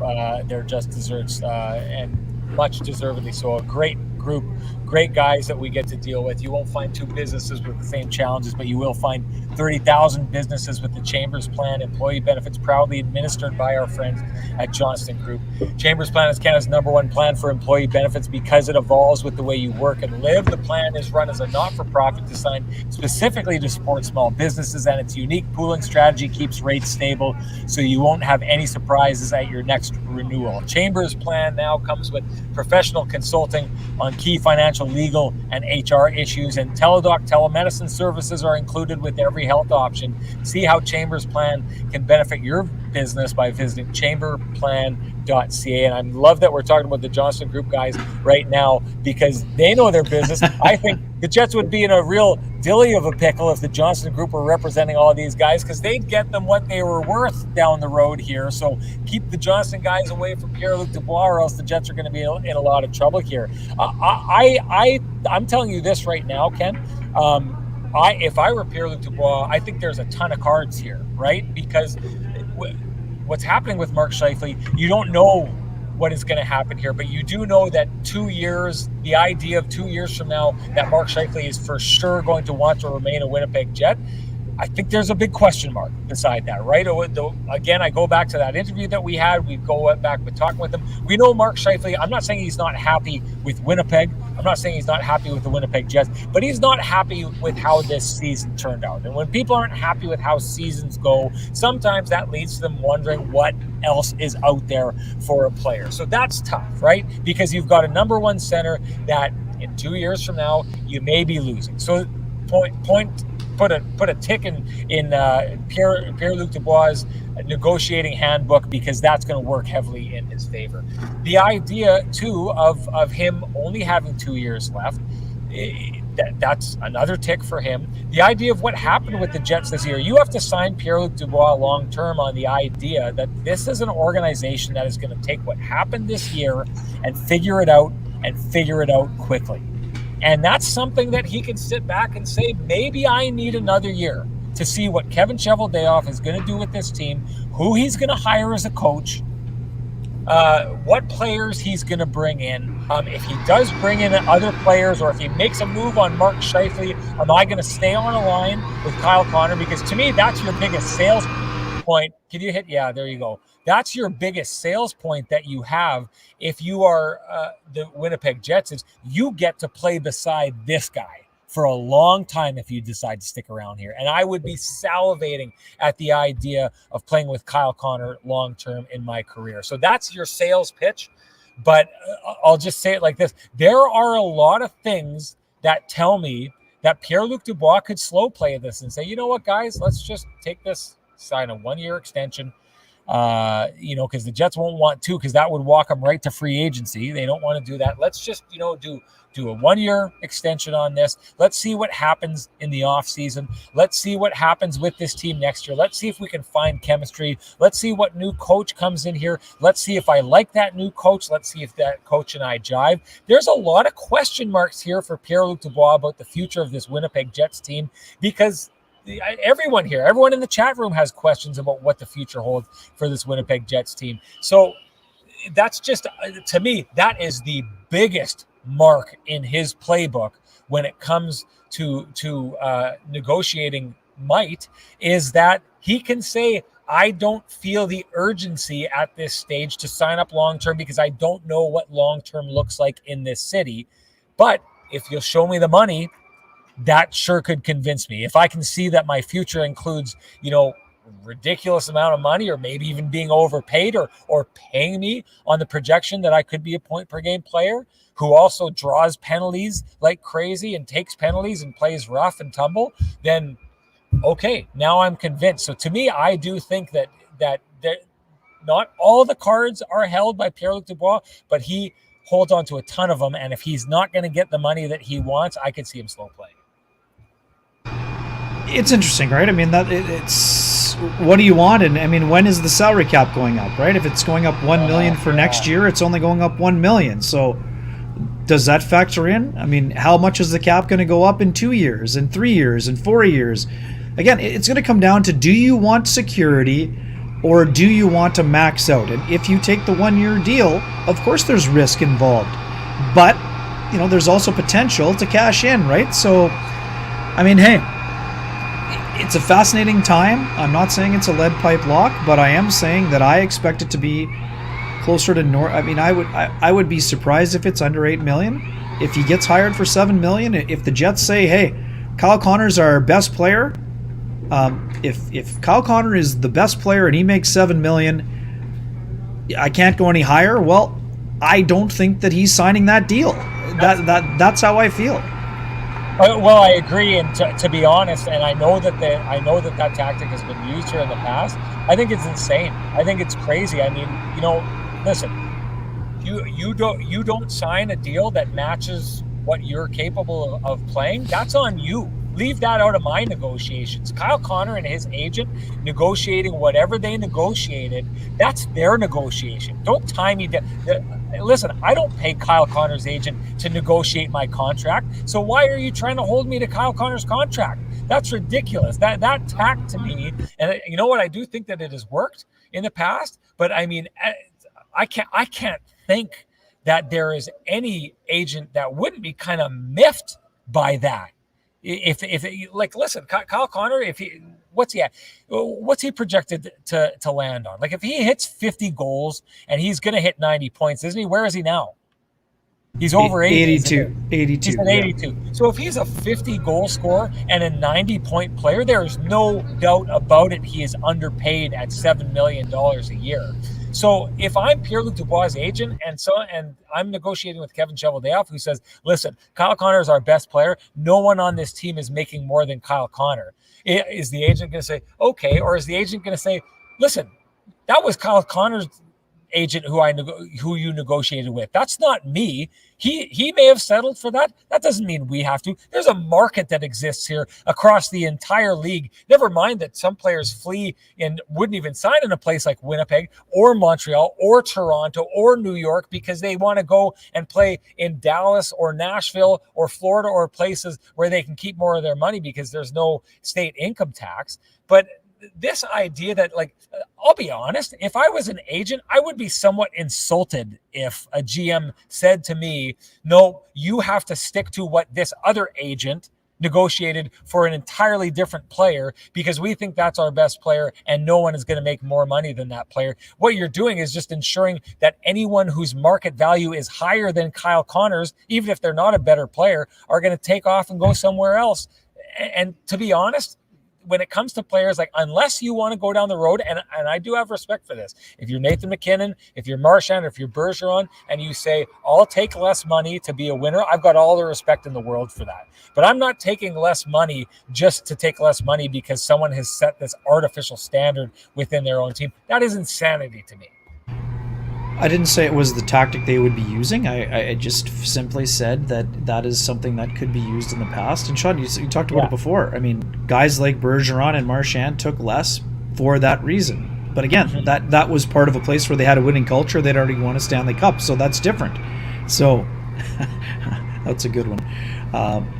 their just desserts, and much deservedly so. A great group, great guys that we get to deal with. You won't find 2 businesses with the same challenges, but you will find 30,000 businesses with the Chambers Plan employee benefits proudly administered by our friends at Johnston Group. Chambers Plan is Canada's #1 plan for employee benefits because it evolves with the way you work and live. The plan is run as a not-for-profit designed specifically to support small businesses, and its unique pooling strategy keeps rates stable so you won't have any surprises at your next renewal. Chambers Plan now comes with professional consulting on key financial, legal, and HR issues, and teledoc telemedicine services are included with every health option. See how Chambers Plan can benefit your business by visiting chamberplan.ca. And I love that we're talking about the Johnston Group guys right now because they know their business. I think the Jets would be in a real dilly of a pickle if the Johnston Group were representing all of these guys because they'd get them what they were worth down the road here. So keep the Johnston guys away from Pierre-Luc Dubois or else the Jets are going to be in a lot of trouble here. I'm telling you this right now, Ken. If I were Pierre-Luc Dubois, I think there's a ton of cards here, right? Because what's happening with Mark Scheifele, you don't know what is going to happen here, but you do know that 2 years, the idea of 2 years from now, that Mark Scheifele is for sure going to want to remain a Winnipeg Jet. I think there's a big question mark beside that, right? Again, I go back to that interview that we had. We go back with talking with him. We know Mark Scheifele. I'm not saying he's not happy with Winnipeg. I'm not saying he's not happy with the Winnipeg Jets, but he's not happy with how this season turned out. And when people aren't happy with how seasons go, sometimes that leads to them wondering what else is out there for a player. So that's tough, right? Because you've got a #1 center that in 2 years from now, you may be losing. So put a tick in Pierre-Luc Dubois' negotiating handbook because that's going to work heavily in his favor. The idea too of him only having 2 years left, that's another tick for him. The idea of what happened with the Jets this year, you have to sign Pierre-Luc Dubois long term on the idea that this is an organization that is going to take what happened this year and figure it out quickly. And that's something that he can sit back and say, maybe I need another year to see what Kevin Cheveldayoff is going to do with this team, who he's going to hire as a coach, what players he's going to bring in. If he does bring in other players or if he makes a move on Mark Scheifele, am I going to stay on a line with Kyle Connor? Because to me, that's your biggest sales point. Can you hit? Yeah, there you go. That's your biggest sales point that you have if you are the Winnipeg Jets is you get to play beside this guy for a long time if you decide to stick around here. And I would be salivating at the idea of playing with Kyle Connor long-term in my career. So that's your sales pitch. But I'll just say it like this. There are a lot of things that tell me that Pierre-Luc Dubois could slow play this and say, you know what, guys, let's just take this, sign a 1-year extension. Because the Jets won't want to, because that would walk them right to free agency. They don't want to do that. Let's just, do a 1-year extension on this. Let's see what happens in the offseason. Let's see what happens with this team next year. Let's see if we can find chemistry. Let's see what new coach comes in here. Let's see if I like that new coach. Let's see if that coach and I jive. There's a lot of question marks here for Pierre-Luc Dubois about the future of this Winnipeg Jets team because everyone in the chat room has questions about what the future holds for this Winnipeg Jets team. So that's just, to me, that is the biggest mark in his playbook when it comes to negotiating might, is that he can say, I don't feel the urgency at this stage to sign up long-term because I don't know what long-term looks like in this city. But if you'll show me the money, that sure could convince me. If I can see that my future includes, ridiculous amount of money or maybe even being overpaid or paying me on the projection that I could be a point per game player who also draws penalties like crazy and takes penalties and plays rough and tumble, then okay, now I'm convinced. So to me, I do think that not all the cards are held by Pierre-Luc Dubois, but he holds on to a ton of them. And if he's not going to get the money that he wants, I could see him slow playing. It's interesting, right? I mean, it's what do you want? And I mean, when is the salary cap going up, right? If it's going up $1 million for next year, it's only going up $1 million. So does that factor in? I mean, how much is the cap going to go up in 2 years, in 3 years, in 4 years? Again, it's going to come down to, do you want security or do you want to max out? And if you take the 1-year deal, of course there's risk involved, but there's also potential to cash in, right? So, I mean, hey, it's a fascinating time. I'm not saying it's a lead pipe lock, but I am saying that I expect it to be closer to north. I mean, I would be surprised if it's under $8 million. If he gets hired for $7 million, if the Jets say, hey, Kyle Connor's our best player, if Kyle Connor is the best player and he makes $7 million, I can't go any higher. Well, I don't think that he's signing that deal. That's how I feel. Well, I agree, and to be honest, and I know that tactic has been used here in the past. I think it's insane. I think it's crazy. I mean, listen, you don't sign a deal that matches what you're capable of playing. That's on you. Leave that out of my negotiations. Kyle Connor and his agent negotiating whatever they negotiated, that's their negotiation. Don't tie me down. Listen, I don't pay Kyle Connor's agent to negotiate my contract. So why are you trying to hold me to Kyle Connor's contract? That's ridiculous. That tact to me, and you know what? I do think that it has worked in the past, but I mean, I can't think that there is any agent that wouldn't be kind of miffed by that. If like, listen, Kyle Connor, what's he projected to land on? Like, if he hits 50 goals and he's going to hit 90 points, isn't he? Where is he now? He's over 82. He's at 82. Yeah. So if he's a 50 goal scorer and a 90 point player, there is no doubt about it. He is underpaid at $7 million a year. So if I'm Pierre-Luc Dubois' agent and I'm negotiating with Kevin Cheveldayoff, who says, listen, Kyle Connor is our best player. No one on this team is making more than Kyle Connor. Is the agent going to say, okay? Or is the agent going to say, listen, that was Kyle Connor's agent who you negotiated with. That's not me. He may have settled for that. That doesn't mean we have to. There's a market that exists here across the entire league. Never mind that some players flee and wouldn't even sign in a place like Winnipeg or Montreal or Toronto or New York because they want to go and play in Dallas or Nashville or Florida or places where they can keep more of their money because there's no state income tax. But this idea that, like, I'll be honest, if I was an agent, I would be somewhat insulted if a GM said to me, no, you have to stick to what this other agent negotiated for an entirely different player because we think that's our best player and no one is going to make more money than that player. What you're doing is just ensuring that anyone whose market value is higher than Kyle Connor's, even if they're not a better player, are going to take off and go somewhere else. And to be honest, when it comes to players, like, unless you want to go down the road, and I do have respect for this. If you're Nathan McKinnon, if you're Marchand, if you're Bergeron, and you say, I'll take less money to be a winner, I've got all the respect in the world for that. But I'm not taking less money just to take less money because someone has set this artificial standard within their own team. That is insanity to me. I didn't say it was the tactic they would be using. I just simply said that is something that could be used in the past. And Sean, you talked about it before. I mean, guys like Bergeron and Marchand took less for that reason. But again, that was part of a place where they had a winning culture. They'd already won a Stanley Cup, so that's different. So that's a good one.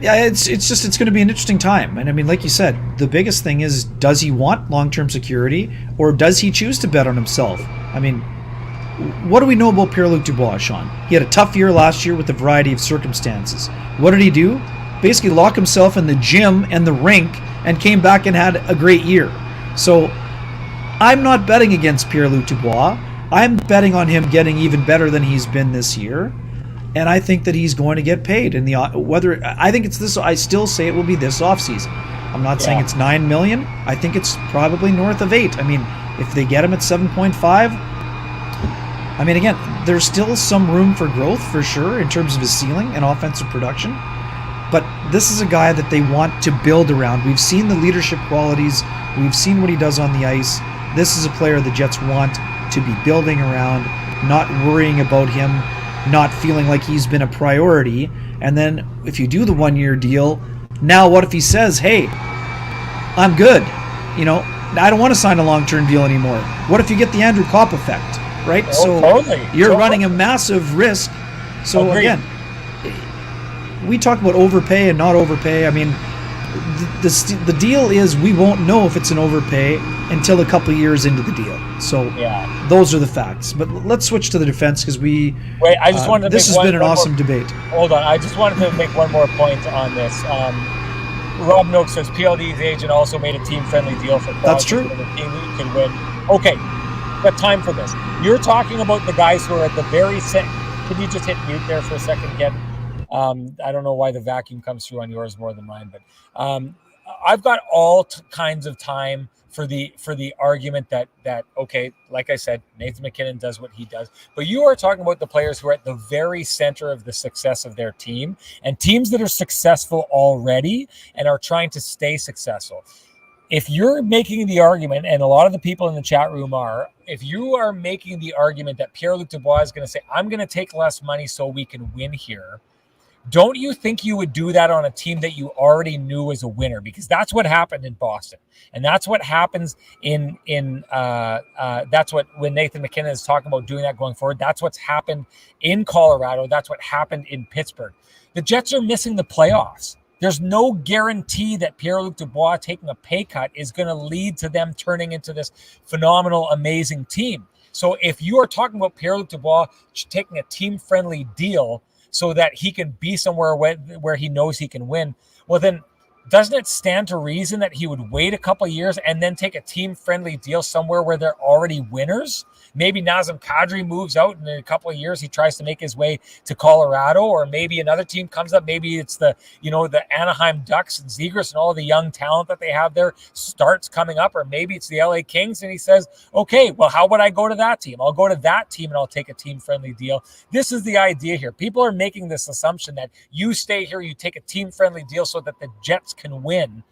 It's going to be an interesting time. And I mean, like you said, the biggest thing is, does he want long-term security or does he choose to bet on himself? I mean, what do we know about Pierre-Luc Dubois, Sean? He had a tough year last year with a variety of circumstances. What did he do? Basically lock himself in the gym and the rink and came back and had a great year. So I'm not betting against Pierre-Luc Dubois. I'm betting on him getting even better than he's been this year. And I think that he's going to get paid. I think it's this. I still say it will be this offseason. I'm not saying it's $9 million. I think it's probably north of $8 million. I mean, if they get him at 7.5, I mean, again, there's still some room for growth for sure in terms of his ceiling and offensive production. But this is a guy that they want to build around. We've seen the leadership qualities. We've seen what he does on the ice. This is a player the Jets want to be building around, not worrying about him, not feeling like he's been a priority. And then if you do the 1-year deal, now what if he says, hey, I'm good. I don't want to sign a long-term deal anymore. What if you get the Andrew Kopp effect? Right? You're running a massive risk. So again, we talk about overpay and not overpay. I mean, the deal is we won't know if it's an overpay until a couple of years into the deal. So those are the facts. But let's switch to the defense because I just wanted to this has been an awesome debate. Hold on. I just wanted to make one more point on this. Rob Noak says PLD's agent also made a team-friendly deal for Crosby. That's true. So the team can win. Okay, got time for this. You're talking about the guys who are at the very Can you just hit mute there for a second, Ken? I don't know why the vacuum comes through on yours more than mine, but I've got all kinds of time for the argument that okay, like I said, Nathan MacKinnon does what he does, but you are talking about the players who are at the very center of the success of their team, and teams that are successful already and are trying to stay successful. If you're making the argument, and a lot of the people in the chat room are, if you are making the argument that Pierre-Luc Dubois is going to say, I'm going to take less money so we can win here, don't you think you would do that on a team that you already knew was a winner? Because that's what happened in Boston, and that's what happens that's what, when Nathan MacKinnon is talking about doing that going forward, that's what's happened in Colorado. That's what happened in Pittsburgh. The Jets are missing the playoffs. There's no guarantee that Pierre-Luc Dubois taking a pay cut is going to lead to them turning into this phenomenal, amazing team. So if you are talking about Pierre-Luc Dubois taking a team-friendly deal so that he can be somewhere where he knows he can win, well, then doesn't it stand to reason that he would wait a couple of years and then take a team-friendly deal somewhere where they're already winners? Maybe Nazem Kadri moves out, and in a couple of years he tries to make his way to Colorado, or maybe another team comes up. Maybe it's the Anaheim Ducks and Zegras and all the young talent that they have there starts coming up, or maybe it's the LA Kings, and he says, okay, well, how would I go to that team? I'll go to that team and I'll take a team-friendly deal. This is the idea here. People are making this assumption that you stay here, you take a team-friendly deal so that the Jets can win.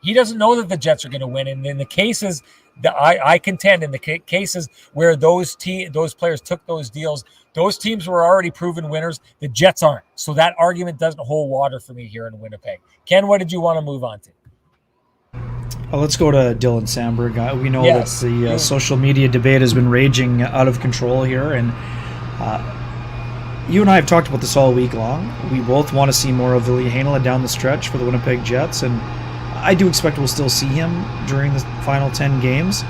He doesn't know that the Jets are going to win. And in the cases that I contend, in the cases where those players took those deals, those teams were already proven winners. The Jets aren't. So that argument doesn't hold water for me here in Winnipeg. Ken, what did you want to move on to? Well, let's go to Dylan Samberg. We know that the social media debate has been raging out of control here, and you and I have talked about this all week long. We both want to see more of Ville Heinola down the stretch for the Winnipeg Jets, and I do expect we'll still see him during the final 10 games,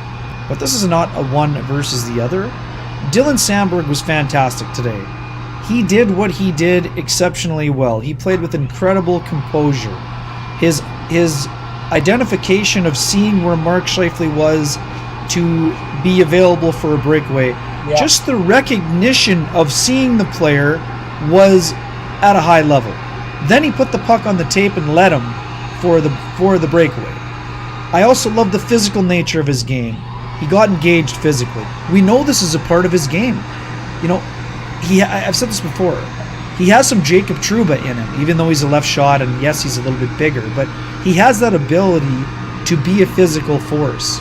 but this is not a one versus the other. Dylan Samberg was fantastic today. He did what he did exceptionally well. He played with incredible composure. His identification of seeing where Mark Scheifele was to be available for a breakaway, just the recognition of seeing the player was at a high level. Then he put the puck on the tape and let him for the breakaway. I also love the physical nature of his game. He got engaged physically. We know this is a part of his game. You know, I've said this before. He has some Jacob Trouba in him, even though he's a left shot, and yes, he's a little bit bigger, but he has that ability to be a physical force.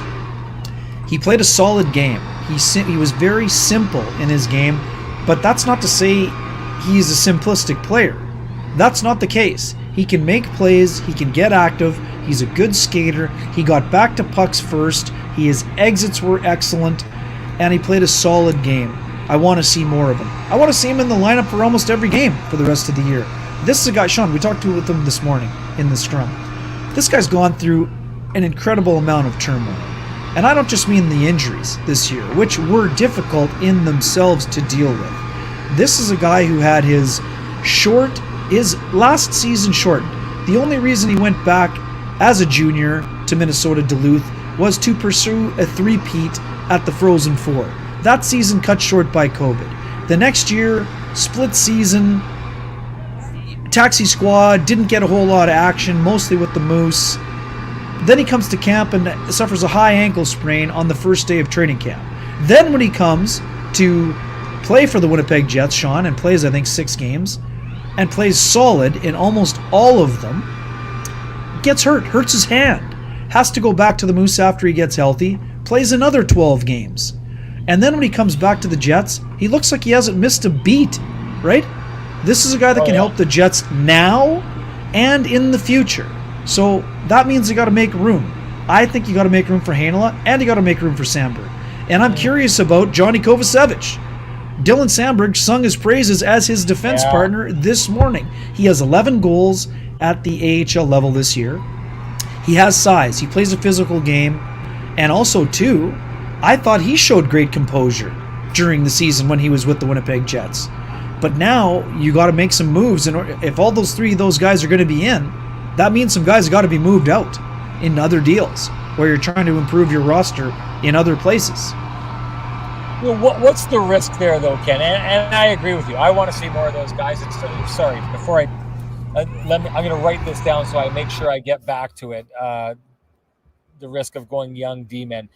He played a solid game. He was very simple in his game, but that's not to say he's a simplistic player. That's not the case. He can make plays, he can get active, he's a good skater, he got back to pucks first, his exits were excellent, and he played a solid game. I want to see more of him. I want to see him in the lineup for almost every game for the rest of the year. This is a guy, Sean, we talked with him this morning in the scrum. This guy's gone through an incredible amount of turmoil. And I don't just mean the injuries this year, which were difficult in themselves to deal with. This is a guy who had his last season shortened. The only reason he went back as a junior to Minnesota Duluth was to pursue a three-peat at the Frozen Four. That season cut short by COVID. The next year, split season, taxi squad, didn't get a whole lot of action, mostly with the Moose. Then he comes to camp and suffers a high ankle sprain on the first day of training camp. Then when he comes to play for the Winnipeg Jets, Sean, and plays, I think, 6 games, and plays solid in almost all of them, gets hurts his hand, has to go back to the Moose after he gets healthy, plays another 12 games. And then when he comes back to the Jets, he looks like he hasn't missed a beat, right? This is a guy that can help the Jets now and in the future. So that means you got to make room. I think you got to make room for Heinola, and you got to make room for Samberg. And I'm curious about Johnny Kovacevic. Dylan Samberg sung his praises as his defense partner this morning. He has 11 goals at the AHL level this year. He has size. He plays a physical game. And also, too, I thought he showed great composure during the season when he was with the Winnipeg Jets. But now you got to make some moves. And if all those 3 of those guys are going to be in, that means some guys got to be moved out in other deals where you're trying to improve your roster in other places. Well, what's the risk there, though, Ken? And I agree with you. I want to see more of those guys. Sorry, before I'm going to write this down so I make sure I get back to it. The risk of going young D-men.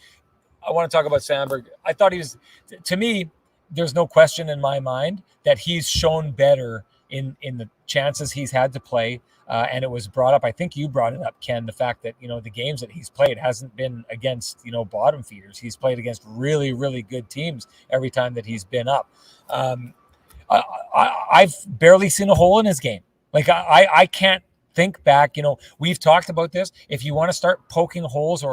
I want to talk about Samberg. I thought he was, to me, there's no question in my mind that he's shown better in the chances he's had to play. And it was brought up, I think you brought it up, Ken, the fact that, the games that he's played hasn't been against, bottom feeders. He's played against really, really good teams every time that he's been up. I've barely seen a hole in his game. Like, I can't think back, we've talked about this. If you want to start poking holes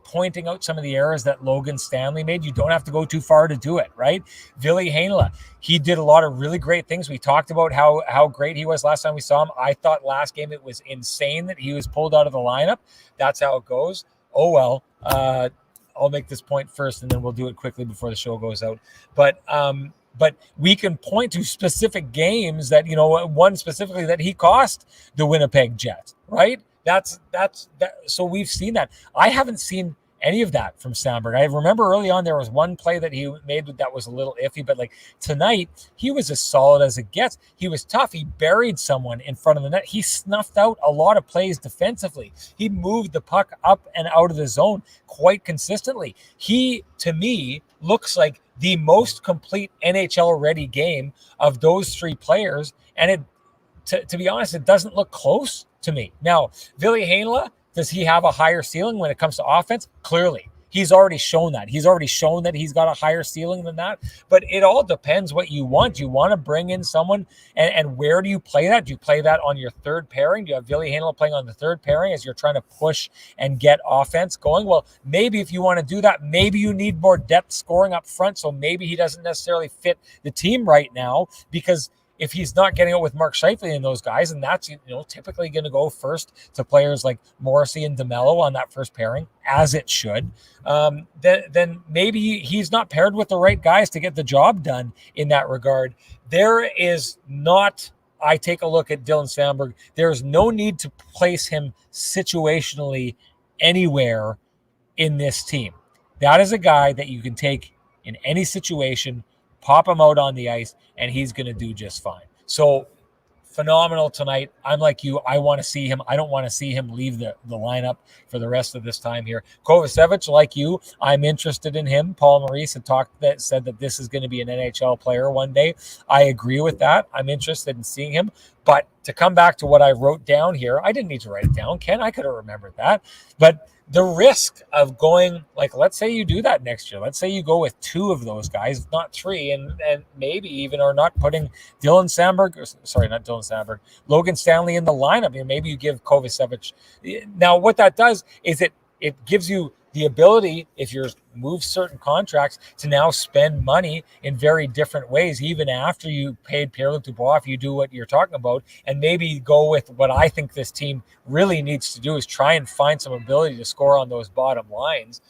pointing out some of the errors that Logan Stanley made, you don't have to go too far to do it, right? Ville Heinola, he did a lot of really great things. We talked about how great he was last time we saw him. I thought last game it was insane that he was pulled out of the lineup. That's how it goes. Oh, well, I'll make this point first and then we'll do it quickly before the show goes out. But we can point to specific games that, one specifically that he cost the Winnipeg Jets, right? That's so we've seen that. I haven't seen any of that from Samberg. I remember early on there was one play that he made that was a little iffy, but like tonight, he was as solid as it gets. He was tough. He buried someone in front of the net. He snuffed out a lot of plays defensively. He moved the puck up and out of the zone quite consistently. He, to me, looks like the most complete NHL-ready game of those three players, and to be honest, it doesn't look close to me. Now, Ville Heinola, does he have a higher ceiling when it comes to offense? Clearly. He's already shown that. He's already shown that he's got a higher ceiling than that. But it all depends what you want. You want to bring in someone, and where do you play that? Do you play that on your third pairing? Do you have Ville Heinola playing on the third pairing as you're trying to push and get offense going? Well, maybe if you want to do that, maybe you need more depth scoring up front, so maybe he doesn't necessarily fit the team right now, because if he's not getting it with Mark Scheifele and those guys, and that's typically going to go first to players like Morrissey and DeMello on that first pairing, as it should, then maybe he's not paired with the right guys to get the job done in that regard. There is not, I take a look at Dylan Samberg, there's no need to place him situationally anywhere in this team. That is a guy that you can take in any situation, pop him out on the ice, and he's going to do just fine. So phenomenal tonight. I'm like you. I want to see him. I don't want to see him leave the lineup for the rest of this time here. Kovacevic, like you, I'm interested in him. Paul Maurice said that this is going to be an NHL player one day. I agree with that. I'm interested in seeing him. But to come back to what I wrote down here, I didn't need to write it down, Ken. I could have remembered that. But the risk of going, like, let's say you do that next year. Let's say you go with two of those guys, not three, and maybe even are not putting Logan Stanley in the lineup. Maybe you give Kovacevic. Now, what that does is it gives you the ability, if you're move certain contracts, to now spend money in very different ways, even after you paid Pierre-Luc Dubois, if you do what you're talking about, and maybe go with what I think this team really needs to do is try and find some ability to score on those bottom lines.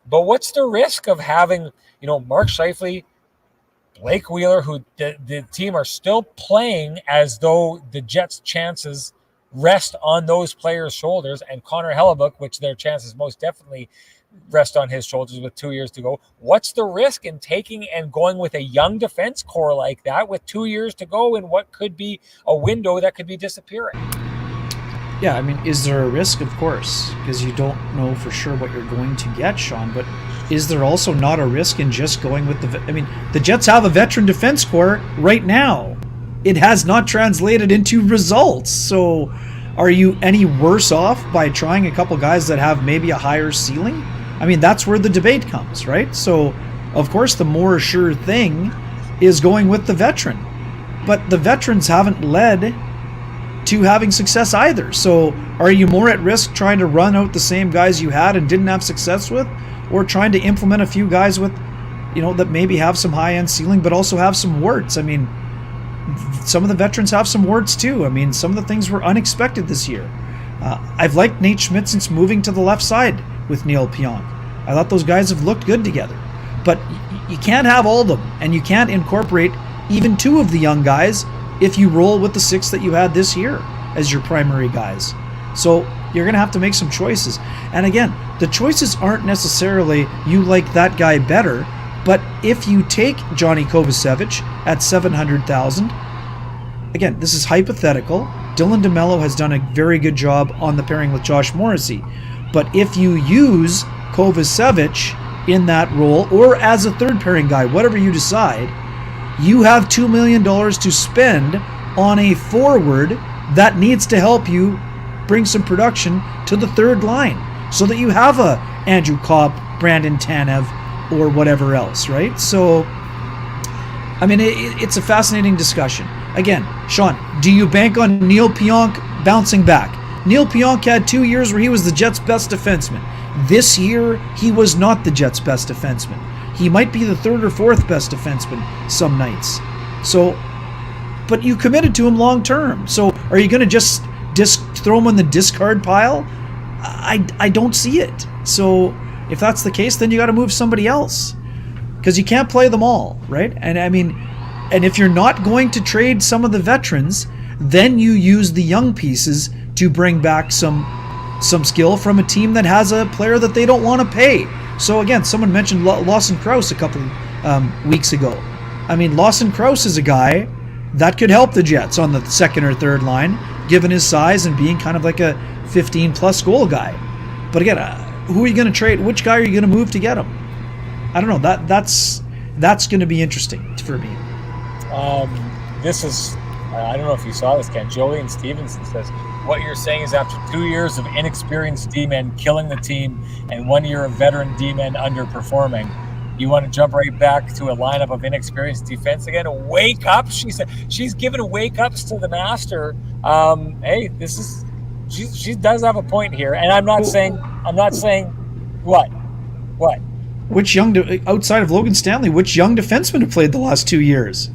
But what's the risk of having, Mark Scheifele, Blake Wheeler, who the team are still playing as though the Jets' chances rest on those players' shoulders, and Connor Hellebuck, which their chances most definitely rest on his shoulders with 2 years to go. What's the risk in taking and going with a young defense core like that with 2 years to go in what could be a window that could be disappearing? Yeah, I mean, is there a risk? Of course, because you don't know for sure what you're going to get, Sean, but is there also not a risk in just going with the Jets have a veteran defense core right now. It has not translated into results. So are you any worse off by trying a couple guys that have maybe a higher ceiling? I mean, that's where the debate comes, right? So, of course, the more sure thing is going with the veteran. But the veterans haven't led to having success either. So are you more at risk trying to run out the same guys you had and didn't have success with, or trying to implement a few guys with, that maybe have some high-end ceiling but also have some warts? I mean, some of the veterans have some warts too. I mean, some of the things were unexpected this year. I've liked Nate Schmidt since moving to the left side with Neil Pionk. I thought those guys have looked good together. But you can't have all of them, and you can't incorporate even two of the young guys if you roll with the six that you had this year as your primary guys. So you're going to have to make some choices. And again, the choices aren't necessarily you like that guy better, but if you take Johnny Kovacevic at $700,000, again, this is hypothetical. Dylan DeMello has done a very good job on the pairing with Josh Morrissey. But if you use Kovacevic in that role or as a third pairing guy, whatever you decide, you have $2 million to spend on a forward that needs to help you bring some production to the third line so that you have a Andrew Kopp, Brandon Tanev, or whatever else, right? So, I mean, it's a fascinating discussion. Again, Sean, do you bank on Neil Pionk bouncing back? Neil Pionk had 2 years where he was the Jets' best defenseman. This year, he was not the Jets' best defenseman. He might be the third or fourth best defenseman some nights. So, but you committed to him long term. So, are you going to just throw him on the discard pile? I don't see it. So, if that's the case, then you got to move somebody else because you can't play them all, right? And I mean, and if you're not going to trade some of the veterans, then you use the young pieces to bring back some skill from a team that has a player that they don't want to pay. So again, someone mentioned Lawson Krause a couple weeks ago. I mean, Lawson Krause is a guy that could help the Jets on the second or third line, given his size and being kind of like a 15-plus goal guy. But again, who are you going to trade? Which guy are you going to move to get him? I don't know. That's going to be interesting for me. This is, I don't know if you saw this, Ken. Julian Stevenson says, what you're saying is after 2 years of inexperienced D-men killing the team and 1 year of veteran D-men underperforming, you want to jump right back to a lineup of inexperienced defense again? Wake up, she said. She's giving wake ups to the master. Hey, this is, she does have a point here, and I'm not saying what. Which outside of Logan Stanley, which young defenseman have played the last 2 years?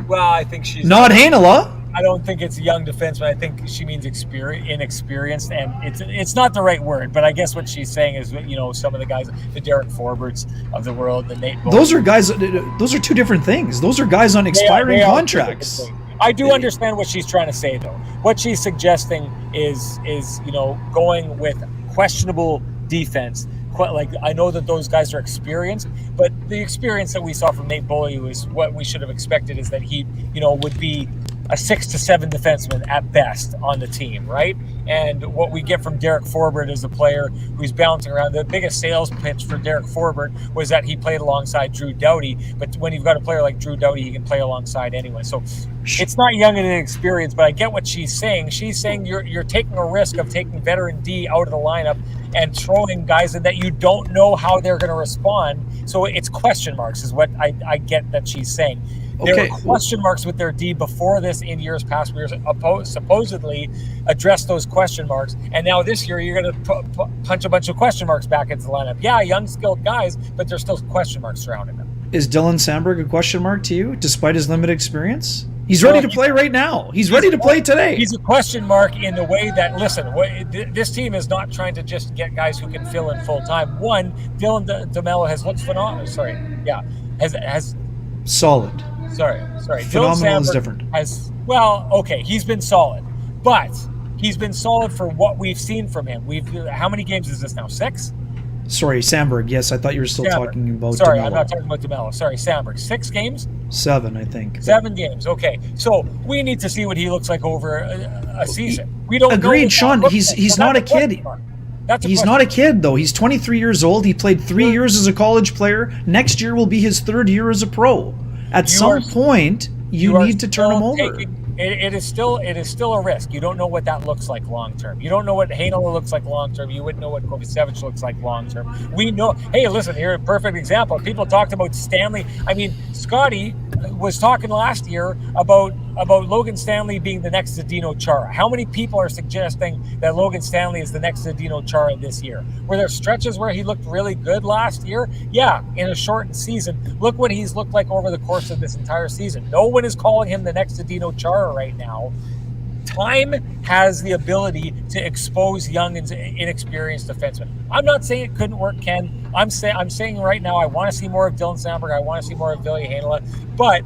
Well, I think she's not Heinola. I don't think it's young defenseman. I think she means inexperienced, and it's not the right word. But I guess what she's saying is, you know, some of the guys, the Derek Forberts of the world, the Nate. Those are guys. Those are two different things. Those are guys on expiring contracts. I do understand what she's trying to say, though. What she's suggesting is you know, going with questionable defense. Like, I know that those guys are experienced, but the experience that we saw from Nate Beaulieu is what we should have expected, is that he, you know, would be a 6 to 7 defenseman at best on the team, right? And what we get from Derek Forbert is a player who's bouncing around. The biggest sales pitch for Derek Forbert was that he played alongside Drew Doughty, but when you've got a player like Drew Doughty, he can play alongside anyway. So it's not young and inexperienced, but I get what she's saying. She's saying you're taking a risk of taking veteran D out of the lineup and throwing guys in that you don't know how they're going to respond. So it's question marks is what I get that she's saying. There were question marks with their D before this in years past. We were supposedly addressed those question marks, and now this year you're going to punch a bunch of question marks back into the lineup. Yeah, young, skilled guys, but there's still question marks surrounding them. Is Dylan Samberg a question mark to you, despite his limited experience? He's ready to play right now. He's ready to play today. He's a question mark in the way that, listen, this team is not trying to just get guys who can fill in full time. One, Dylan DeMello has looked phenomenal. Has solid. Sorry. Phenomenal is different. He's been solid, but he's been solid for what we've seen from him. How many games is this now? 6? Sorry, Samberg. Yes, I thought you were still talking about Sorry, DeMello. I'm not talking about DeMello. Sorry, Samberg. 6 games? 7, I think. 7 games. Okay, so we need to see what he looks like over a season. We don't. Agreed, Sean. He's not a kid. He's not a kid, though. He's 23 years old. He played 3 years as a college player. Next year will be his 3rd year as a pro. At some point, you need to turn him over. It is still a risk. You don't know what that looks like long term. You don't know what Heinola looks like long term. You wouldn't know what Kovacevic looks like long term. We know. Hey, listen, here, a perfect example. People talked about Stanley. I mean, Scotty was talking last year about Logan Stanley being the next Zdeno Chara. How many people are suggesting that Logan Stanley is the next Zdeno Chara this year? Were there stretches where he looked really good last year? Yeah, in a shortened season. Look what he's looked like over the course of this entire season. No one is calling him the next Zdeno Chara right now. Time has the ability to expose young and inexperienced defensemen. I'm not saying it couldn't work, Ken. I'm saying right now I want to see more of Dylan Samberg. I want to see more of Ville Heinola. But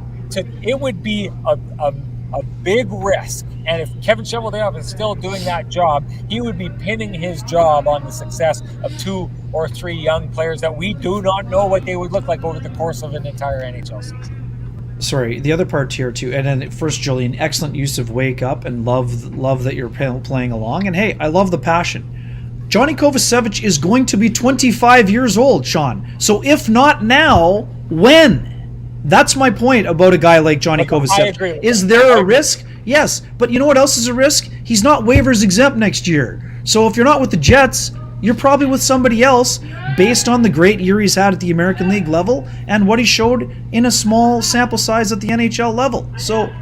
it would be a big risk, And if Kevin Cheveldayoff is still doing that job, he would be pinning his job on the success of 2 or 3 young players that we do not know what they would look like over the course of an entire NHL season. Sorry, the other part here too, and then first, Julian, excellent use of wake up, and love that you're playing along, and hey, I love the passion. Johnny Kovacevic is going to be 25 years old, Sean. So if not now, when? That's my point about a guy like Johnny Kovacevic. I agree. Is there a risk? Yes, but you know what else is a risk? He's not waivers exempt next year. So if you're not with the Jets, you're probably with somebody else based on the great year he's had at the American League level and what he showed in a small sample size at the NHL level. So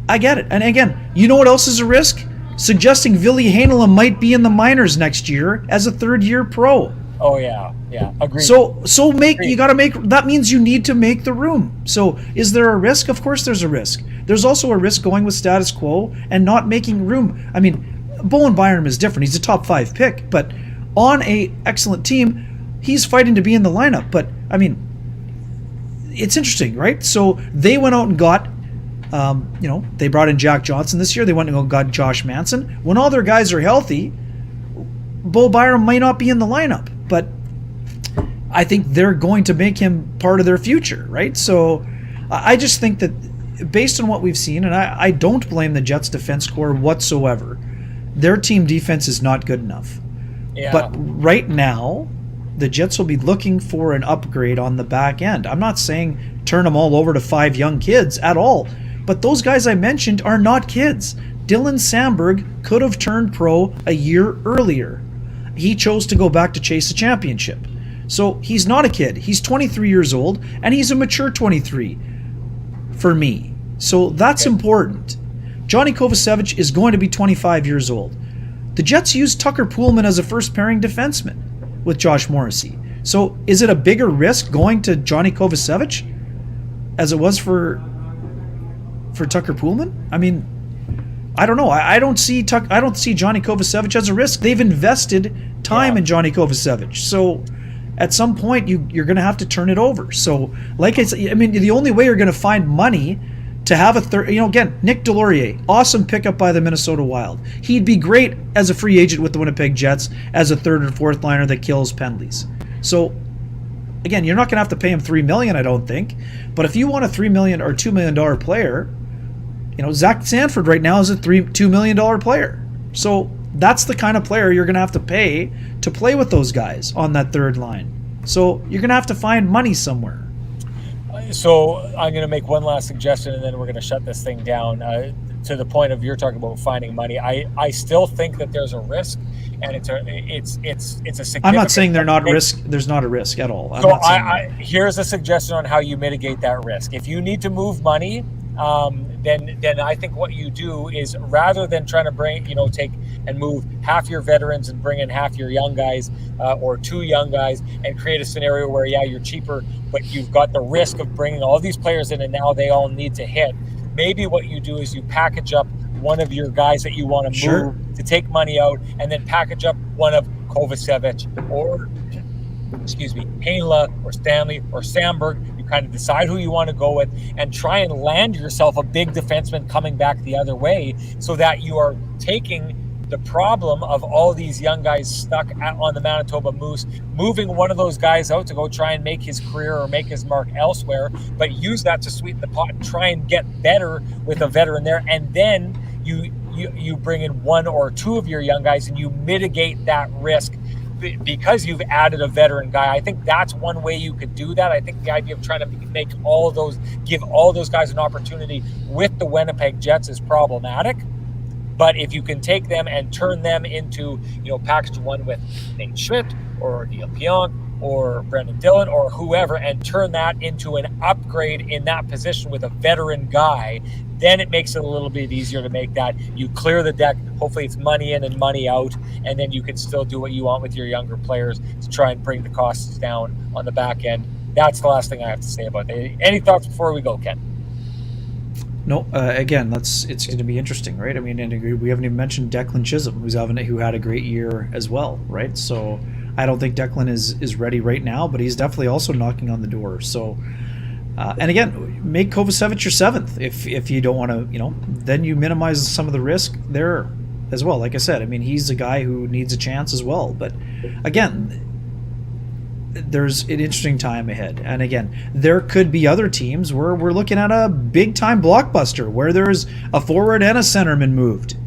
I get it. And again, you know what else is a risk? Suggesting Ville Heinola might be in the minors next year as a third-year pro. Oh yeah, agreed. So you got to make, that means you need to make the room. So is there a risk? Of course there's a risk. There's also a risk going with status quo and not making room. I mean, Bowen Byram is different. He's a top 5 pick, but on a excellent team, he's fighting to be in the lineup. But I mean, it's interesting, right? So they went out and got, they brought in Jack Johnson this year. They went and got Josh Manson. When all their guys are healthy, Bo Byram might not be in the lineup, but I think they're going to make him part of their future, right? So I just think that based on what we've seen, and I don't blame the Jets defense corps whatsoever, their team defense is not good enough. Yeah. But right now, the Jets will be looking for an upgrade on the back end. I'm not saying turn them all over to 5 young kids at all, but those guys I mentioned are not kids. Dylan Samberg could have turned pro a year earlier. He chose to go back to chase a championship. So he's not a kid. He's 23 years old, and he's a mature 23 for me. So that's important. Johnny Kovacevic is going to be 25 years old. The Jets used Tucker Poolman as a first-pairing defenseman with Josh Morrissey. So is it a bigger risk going to Johnny Kovacevic as it was for Tucker Poolman? I mean, I don't know. I don't see Johnny Kovacevic as a risk. They've invested time in Johnny Kovacevic. So at some point, you're going to have to turn it over. So, like I said, I mean, the only way you're going to find money to have a third, again, Nick Delorier, awesome pickup by the Minnesota Wild. He'd be great as a free agent with the Winnipeg Jets as a third or fourth liner that kills penalties. So, again, you're not going to have to pay him $3 million, I don't think. But if you want a $3 million or $2 million player, Zach Sanford right now is a $2 million player. So that's the kind of player you're going to have to pay to play with those guys on that third line. So you're going to have to find money somewhere. So I'm going to make one last suggestion, and then we're going to shut this thing down. To the point of you're talking about finding money, I still think that there's a risk, and it's a significant. I'm not saying there's not a risk at all. So here's a suggestion on how you mitigate that risk. If you need to move money, then I think what you do is, rather than trying to take and move half your veterans and bring in half your young guys or 2 young guys and create a scenario where, you're cheaper, but you've got the risk of bringing all these players in and now they all need to hit. Maybe what you do is you package up one of your guys that you want to move to take money out, and then package up one of Kovacevic or, Heinola or Stanley or Samberg. You kind of decide who you want to go with and try and land yourself a big defenseman coming back the other way, so that you are taking the problem of all these young guys stuck on the Manitoba Moose, moving one of those guys out to go try and make his career or make his mark elsewhere, but use that to sweeten the pot and try and get better with a veteran there. And then you bring in 1 or 2 of your young guys and you mitigate that risk because you've added a veteran guy. I think that's one way you could do that. I think the idea of trying to give all those guys an opportunity with the Winnipeg Jets is problematic. But if you can take them and turn them into, package one with Nate Schmidt or Neil Pionk or Brendan Dillon or whoever, and turn that into an upgrade in that position with a veteran guy, then it makes it a little bit easier to make that. You clear the deck. Hopefully it's money in and money out, and then you can still do what you want with your younger players to try and bring the costs down on the back end. That's the last thing I have to say about it. Any thoughts before we go, Ken? No, again, it's going to be interesting, right? I mean, and we haven't even mentioned Declan Chisholm, who had a great year as well, right? So I don't think Declan is ready right now, but he's definitely also knocking on the door. So And again, make Kovacevic your seventh if you don't want to, then you minimize some of the risk there as well. Like I said, I mean, he's a guy who needs a chance as well. But again, there's an interesting time ahead. And again, there could be other teams where we're looking at a big time blockbuster where there's a forward and a centerman moved,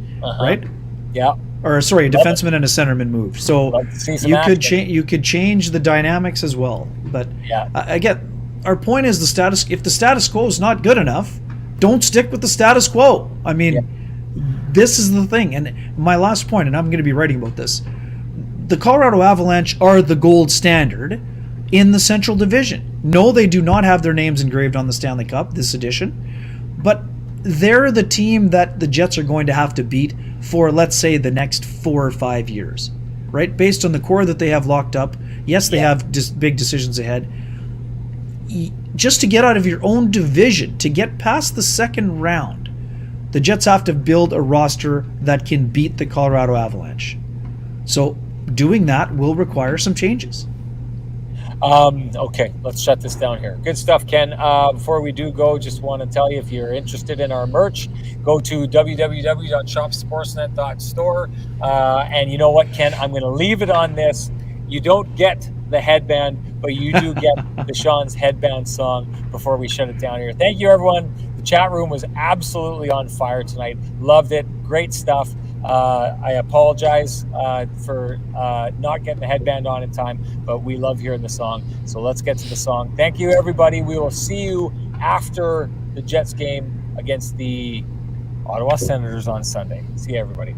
right? Yeah. Or sorry, a defenseman and a centerman moved. So you could change the dynamics as well. But again, our point is if the status quo is not good enough, don't stick with the status quo. I mean, this is the thing. And my last point, and I'm going to be writing about this, the Colorado Avalanche are the gold standard in the Central Division. No, they do not have their names engraved on the Stanley Cup this edition, but they're the team that the Jets are going to have to beat for, let's say, the next 4 or 5 years, right? Based on the core that they have locked up. Yes, they have big decisions ahead. Just to get out of your own division, to get past the second round, the Jets have to build a roster that can beat the Colorado Avalanche. So doing that will require some changes. Okay, let's shut this down here. Good stuff, Ken. Before we do go, just want to tell you, if you're interested in our merch, go to www.shopsportsnet.store. And you know what, Ken? I'm going to leave it on this. You don't get the headband, but you do get the Sean's headband song before we shut it down here. Thank you, everyone. The chat room was absolutely on fire tonight. Loved it. Great stuff. I apologize for not getting the headband on in time, but we love hearing the song. So let's get to the song. Thank you, everybody. We will see you after the Jets game against the Ottawa Senators on Sunday. See you, everybody.